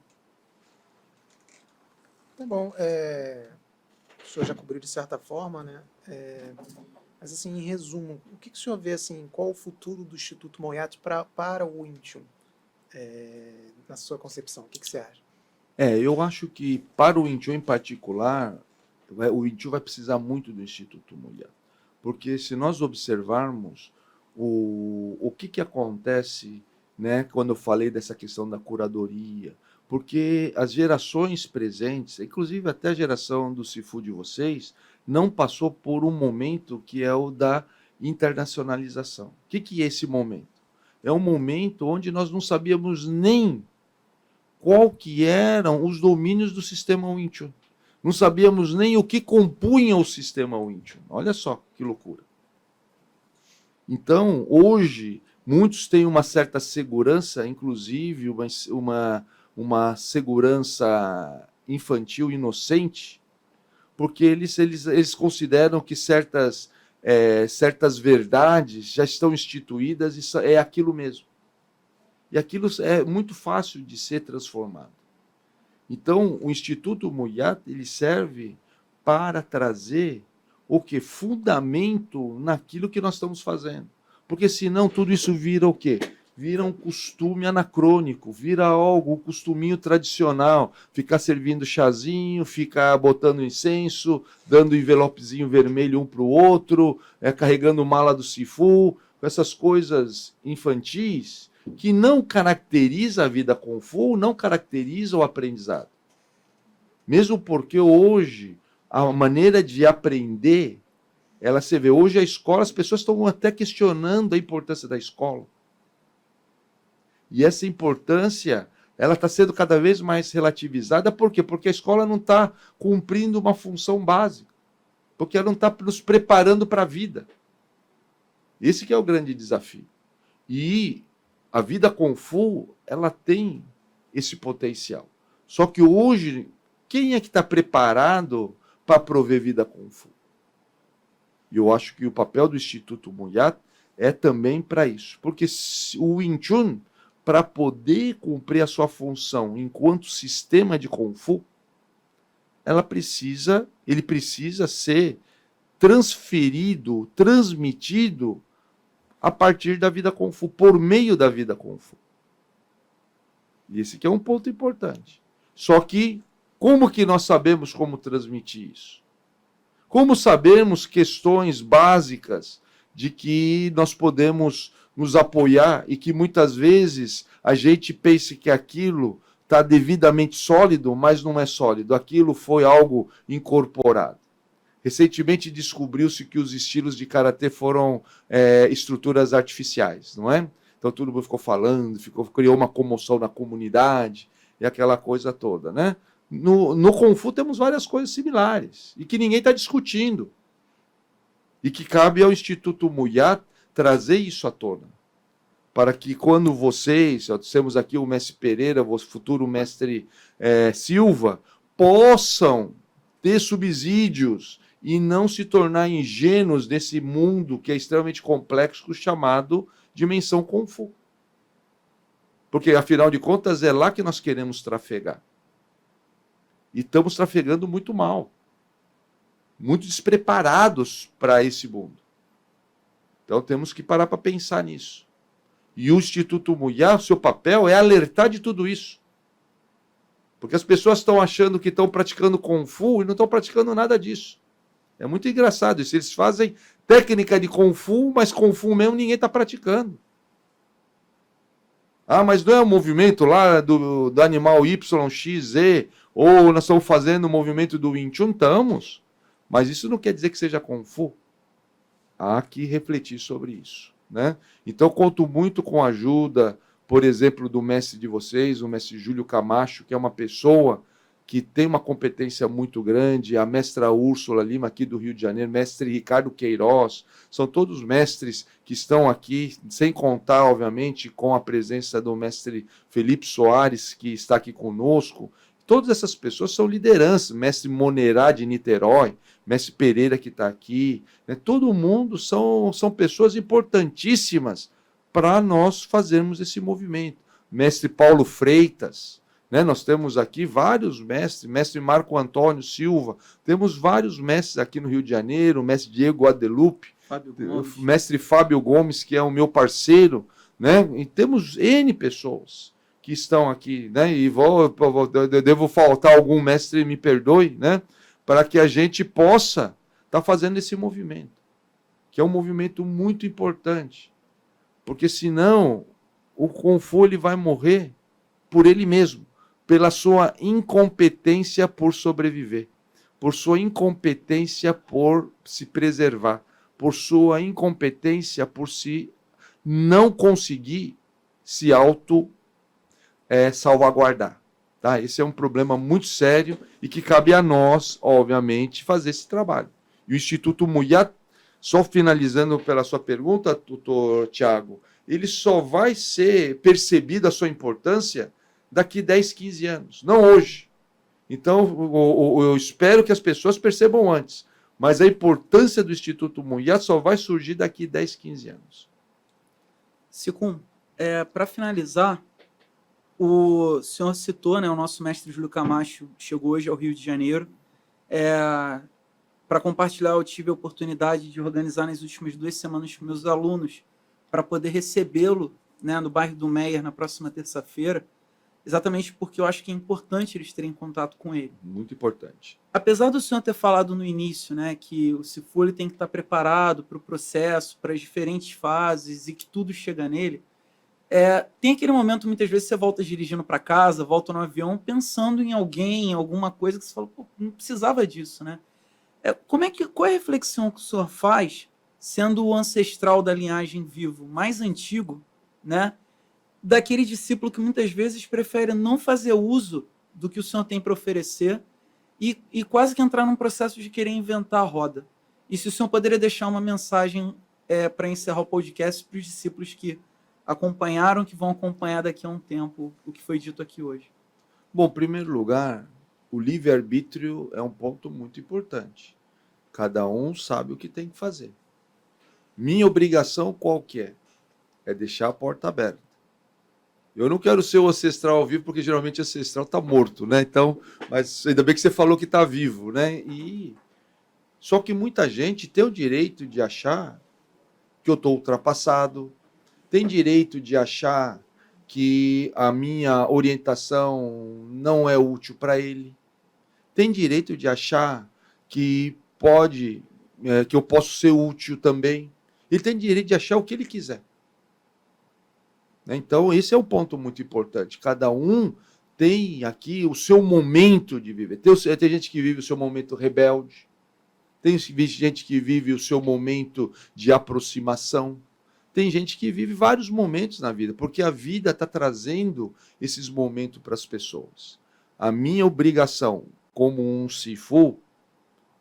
Speaker 1: Tá bom. O senhor já cobriu de certa forma, né? Mas, assim, em resumo, o que o senhor vê, assim, qual o futuro do Instituto Moyat para o Wing Chun? Na sua concepção, o que você acha?
Speaker 3: Eu acho que, para o Wing Chun em particular, o Wing Chun vai precisar muito do Instituto Moyat. Porque, se nós observarmos o que acontece, né, quando eu falei dessa questão da curadoria, porque as gerações presentes, inclusive até a geração do Sifu de vocês, não passou por um momento que é o da internacionalização. O que é esse momento? É um momento onde nós não sabíamos nem qual que eram os domínios do sistema Wing Chun. Não sabíamos nem o que compunha o sistema Wing Chun. Olha só que loucura. Então, hoje, muitos têm uma certa segurança, inclusive uma segurança infantil inocente, porque eles consideram que certas verdades já estão instituídas e é aquilo mesmo. E aquilo é muito fácil de ser transformado. Então, o Instituto Moyat, ele serve para trazer o que? Fundamento naquilo que nós estamos fazendo. Porque senão tudo isso vira o quê? Vira um costume anacrônico, vira algo, um costuminho tradicional, ficar servindo chazinho, ficar botando incenso, dando envelopezinho vermelho um para o outro, carregando mala do Sifu, com essas coisas infantis que não caracteriza a vida Kung Fu, não caracteriza o aprendizado. Mesmo porque hoje a maneira de aprender, você vê, hoje a escola, as pessoas estão até questionando a importância da escola. E essa importância ela está sendo cada vez mais relativizada. Por quê? Porque a escola não está cumprindo uma função básica. Porque ela não está nos preparando para a vida. Esse que é o grande desafio. E a vida Kung Fu, ela tem esse potencial. Só que hoje, quem é que está preparado para prover vida Kung Fu? E eu acho que o papel do Instituto Muyat é também para isso. Porque o Wing Chun, para poder cumprir a sua função enquanto sistema de Kung Fu, ele precisa ser transferido, transmitido a partir da vida Kung Fu, por meio da vida Kung Fu. E esse aqui é um ponto importante. Só que, como que nós sabemos como transmitir isso? Como sabemos questões básicas de que nós podemos nos apoiar e que muitas vezes a gente pense que aquilo está devidamente sólido, mas não é sólido. Aquilo foi algo incorporado. Recentemente descobriu-se que os estilos de karatê foram estruturas artificiais, não é? Então todo mundo ficou falando, criou uma comoção na comunidade e aquela coisa toda, né? No Kung Fu temos várias coisas similares e que ninguém está discutindo. E que cabe ao Instituto Muyat trazer isso à tona. Para que quando vocês, temos aqui o mestre Pereira, o futuro mestre Silva, possam ter subsídios e não se tornar ingênuos nesse mundo que é extremamente complexo, chamado dimensão Kung Fu. Porque, afinal de contas, é lá que nós queremos trafegar. E estamos trafegando muito mal. Muito despreparados para esse mundo. Então, temos que parar para pensar nisso. E o Instituto Muyat, seu papel é alertar de tudo isso. Porque as pessoas estão achando que estão praticando Kung Fu e não estão praticando nada disso. É muito engraçado isso. Eles fazem técnica de Kung Fu, mas Kung Fu mesmo ninguém está praticando. Ah, mas não é o movimento lá do animal YXZ, ou nós estamos fazendo o movimento do Wing Chun? Estamos. Mas isso não quer dizer que seja Kung Fu. Há que refletir sobre isso, né? Então, conto muito com a ajuda, por exemplo, do mestre de vocês, o mestre Júlio Camacho, que é uma pessoa que tem uma competência muito grande, a mestra Úrsula Lima, aqui do Rio de Janeiro, mestre Ricardo Queiroz, são todos mestres que estão aqui, sem contar, obviamente, com a presença do mestre Felipe Soares, que está aqui conosco. Todas essas pessoas são lideranças, mestre Monerá de Niterói, mestre Pereira que está aqui, né? Todo mundo são pessoas importantíssimas para nós fazermos esse movimento. Mestre Paulo Freitas, né? Nós temos aqui vários mestres, mestre Marco Antônio Silva, temos vários mestres aqui no Rio de Janeiro, mestre Diego Guadalupe, mestre Fábio Gomes, que é o meu parceiro, né? E temos N pessoas que estão aqui, né? E devo faltar algum mestre, me perdoe, né? Para que a gente possa estar fazendo esse movimento, que é um movimento muito importante, porque senão o Kung Fu ele vai morrer por ele mesmo, pela sua incompetência por sobreviver, por sua incompetência por se preservar, por sua incompetência por se não conseguir se salvaguardar. Tá? Esse é um problema muito sério e que cabe a nós, obviamente, fazer esse trabalho. E o Instituto Muyat, só finalizando pela sua pergunta, doutor Tiago, ele só vai ser percebido a sua importância daqui 10, 15 anos, não hoje. Então, eu espero que as pessoas percebam antes, mas a importância do Instituto Muyat só vai surgir daqui 10, 15 anos.
Speaker 2: Sicum, para finalizar, o senhor citou, né, o nosso mestre Júlio Camacho chegou hoje ao Rio de Janeiro. Para compartilhar, eu tive a oportunidade de organizar nas últimas 2 semanas com meus alunos para poder recebê-lo, né, no bairro do Meier na próxima terça-feira, exatamente porque eu acho que é importante eles terem contato com ele.
Speaker 3: Muito importante.
Speaker 2: Apesar do senhor ter falado no início, né, que o Sifu ele tem que estar preparado para o processo, para as diferentes fases e que tudo chega nele, tem aquele momento, muitas vezes, você volta dirigindo para casa, volta no avião, pensando em alguém, em alguma coisa que você fala, pô, não precisava disso, né? Qual é a reflexão que o senhor faz, sendo o ancestral da linhagem vivo mais antigo, né? daquele discípulo que muitas vezes prefere não fazer uso do que o Senhor tem para oferecer e quase que entrar num processo de querer inventar a roda. E se o Senhor poderia deixar uma mensagem para encerrar o podcast para os discípulos que acompanharam, que vão acompanhar daqui a um tempo o que foi dito aqui hoje.
Speaker 3: Bom, em primeiro lugar, o livre-arbítrio é um ponto muito importante. Cada um sabe o que tem que fazer. Minha obrigação qual que é? É deixar a porta aberta. Eu não quero ser o ancestral ao vivo, porque geralmente o ancestral está morto, né? Então, mas ainda bem que você falou que está vivo, né? Só que muita gente tem o direito de achar que eu estou ultrapassado, tem direito de achar que a minha orientação não é útil para ele, tem direito de achar que que eu posso ser útil também. Ele tem direito de achar o que ele quiser. Então, esse é um ponto muito importante. Cada um tem aqui o seu momento de viver. Tem gente que vive o seu momento rebelde, tem gente que vive o seu momento de aproximação, tem gente que vive vários momentos na vida, porque a vida está trazendo esses momentos para as pessoas. A minha obrigação, como um sifu,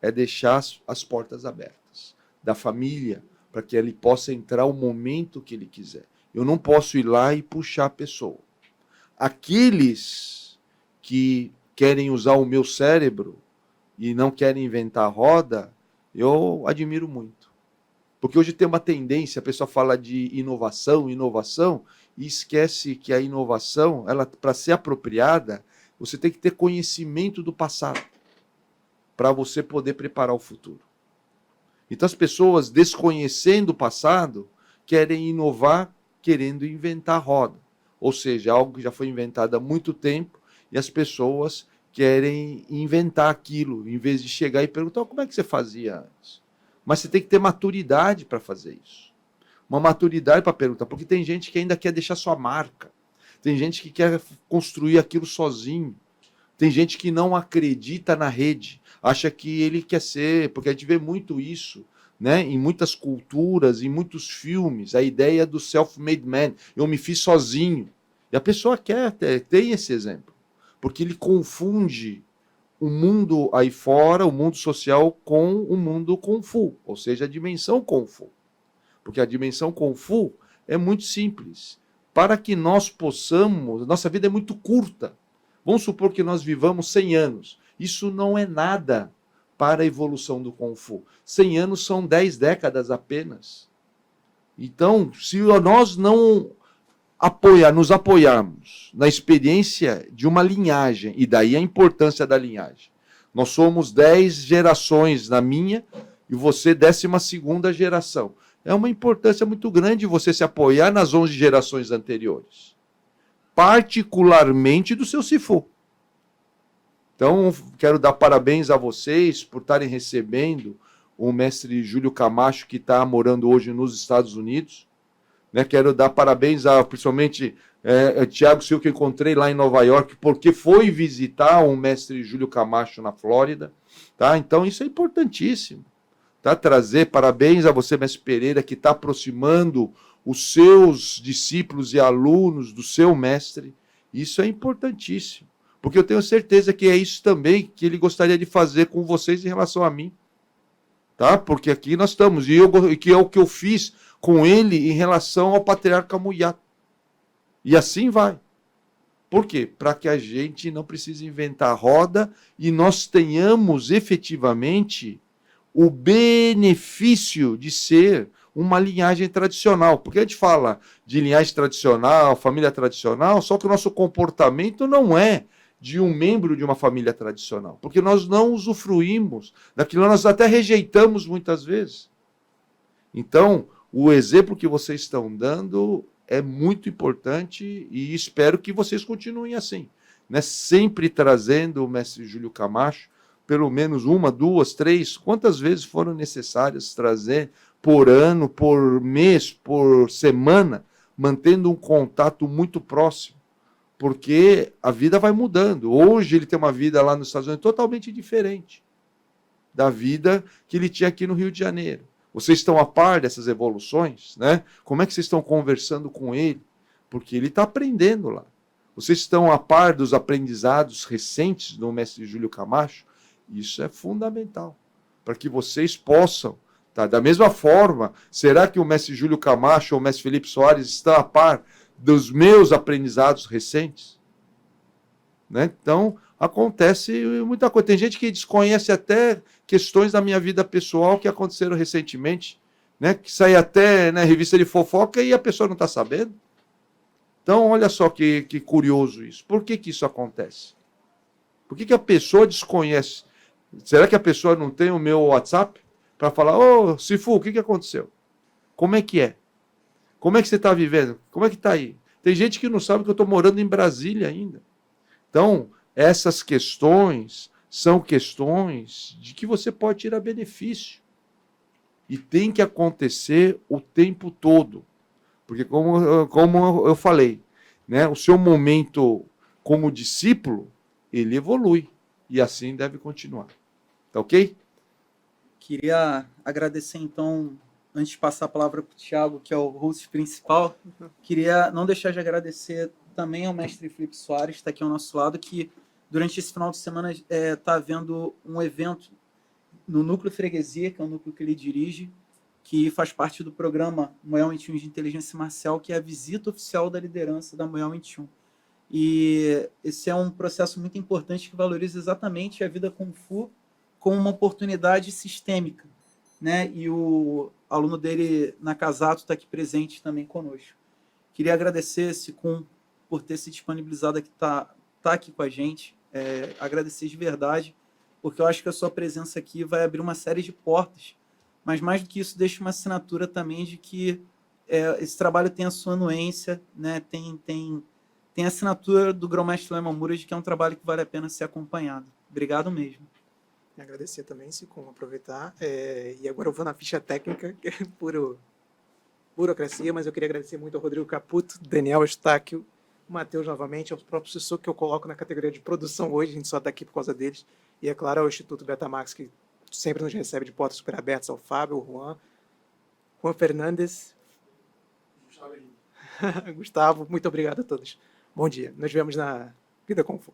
Speaker 3: é deixar as portas abertas da família, para que ele possa entrar o momento que ele quiser. Eu não posso ir lá e puxar a pessoa. Aqueles que querem usar o meu cérebro e não querem inventar roda, eu admiro muito. Porque hoje tem uma tendência, a pessoa fala de inovação, e esquece que a inovação, ela, para ser apropriada, você tem que ter conhecimento do passado, para você poder preparar o futuro. Então as pessoas, desconhecendo o passado, querem inovar, querendo inventar roda. Ou seja, algo que já foi inventado há muito tempo, e as pessoas querem inventar aquilo, em vez de chegar e perguntar, como é que você fazia antes? Mas você tem que ter maturidade para fazer isso. Uma maturidade para perguntar, porque tem gente que ainda quer deixar sua marca. Tem gente que quer construir aquilo sozinho. Tem gente que não acredita na rede, acha que ele quer ser, porque a gente vê muito isso, né? Em muitas culturas, em muitos filmes, a ideia do self-made man, eu me fiz sozinho. E a pessoa tem esse exemplo, porque ele confunde o mundo aí fora, o mundo social, com o mundo Kung Fu, ou seja, a dimensão Kung Fu. Porque a dimensão Kung Fu é muito simples. Para que nós possamos, nossa vida é muito curta. Vamos supor que nós vivamos 100 anos. Isso não é nada para a evolução do Kung Fu. 100 anos são 10 décadas apenas. Então, se nós não nos apoiarmos na experiência de uma linhagem, e daí a importância da linhagem. Nós somos 10 gerações na minha e você 12ª geração. É uma importância muito grande você se apoiar nas 11 gerações anteriores. Particularmente do seu Sifu. Então, quero dar parabéns a vocês por estarem recebendo o mestre Júlio Camacho, que está morando hoje nos Estados Unidos. Quero dar parabéns principalmente Tiago Silva, que eu encontrei lá em Nova York, porque foi visitar o mestre Júlio Camacho na Flórida. Tá? Então, isso é importantíssimo. Tá? Trazer parabéns a você, mestre Pereira, que está aproximando os seus discípulos e alunos do seu mestre. Isso é importantíssimo. Porque eu tenho certeza que é isso também que ele gostaria de fazer com vocês em relação a mim. Tá? Porque aqui nós estamos, e que é o que eu fiz com ele em relação ao patriarca Muyato. E assim vai. Por quê? Para que a gente não precise inventar roda e nós tenhamos efetivamente o benefício de ser uma linhagem tradicional. Porque a gente fala de linhagem tradicional, família tradicional, só que o nosso comportamento não é de um membro de uma família tradicional. Porque nós não usufruímos daquilo, nós até rejeitamos muitas vezes. Então, o exemplo que vocês estão dando é muito importante e espero que vocês continuem assim, né? Sempre trazendo o mestre Júlio Camacho, pelo menos 1, 2, 3, quantas vezes foram necessárias trazer por ano, por mês, por semana, mantendo um contato muito próximo, porque a vida vai mudando. Hoje ele tem uma vida lá nos Estados Unidos totalmente diferente da vida que ele tinha aqui no Rio de Janeiro. Vocês estão a par dessas evoluções, né? Como é que vocês estão conversando com ele? porque ele está aprendendo lá. Vocês estão a par dos aprendizados recentes do mestre Júlio Camacho? Isso é fundamental, para que vocês possam, tá? Da mesma forma, será que o mestre Júlio Camacho ou o mestre Felipe Soares estão a par dos meus aprendizados recentes? Né? Então, acontece muita coisa. Tem gente que desconhece até questões da minha vida pessoal que aconteceram recentemente, né? Que sai até na revista de fofoca e a pessoa não está sabendo. Então, olha só que curioso isso. Por que isso acontece? Por que a pessoa desconhece? Será que a pessoa não tem o meu WhatsApp para falar, ô, Sifu, o que aconteceu? Como é que é? Como é que você está vivendo? Como é que está aí? Tem gente que não sabe que eu estou morando em Brasília ainda. Então, essas questões são questões de que você pode tirar benefício. E tem que acontecer o tempo todo. Porque, como eu falei, né, o seu momento como discípulo, ele evolui. E assim deve continuar. Tá ok?
Speaker 2: Queria agradecer, então, antes de passar a palavra para o Thiago, que é o host principal, queria não deixar de agradecer também ao mestre Felipe Soares, que está aqui ao nosso lado, que durante esse final de semana está havendo um evento no Núcleo Freguesia, que é o núcleo que ele dirige, que faz parte do programa Moel 21 de Inteligência Marcial, que é a visita oficial da liderança da Moel 21. E esse é um processo muito importante que valoriza exatamente a vida Kung Fu como uma oportunidade sistêmica, né? E o aluno dele, Nakazato, está aqui presente também conosco. Queria agradecer, Sikun, por ter se disponibilizado aqui, tá aqui com a gente. Agradecer de verdade, porque eu acho que a sua presença aqui vai abrir uma série de portas, mas mais do que isso, deixa uma assinatura também de que esse trabalho tem a sua anuência, né? Tem a assinatura do Grão-Mestre Lemamura de que é um trabalho que vale a pena ser acompanhado. Obrigado mesmo.
Speaker 1: Agradecer também, Sikun, aproveitar. E agora eu vou na ficha técnica, que é puro burocracia, mas eu queria agradecer muito ao Rodrigo Caputo, Daniel Eustáquio, o Matheus novamente, ao próprio professor que eu coloco na categoria de produção hoje, a gente só está aqui por causa deles, e é claro ao Instituto Betamax, que sempre nos recebe de portas super abertas, ao Fábio, ao Juan Fernandes, Gustavo, muito obrigado a todos. Bom dia, nos vemos na Vida Kung Fu.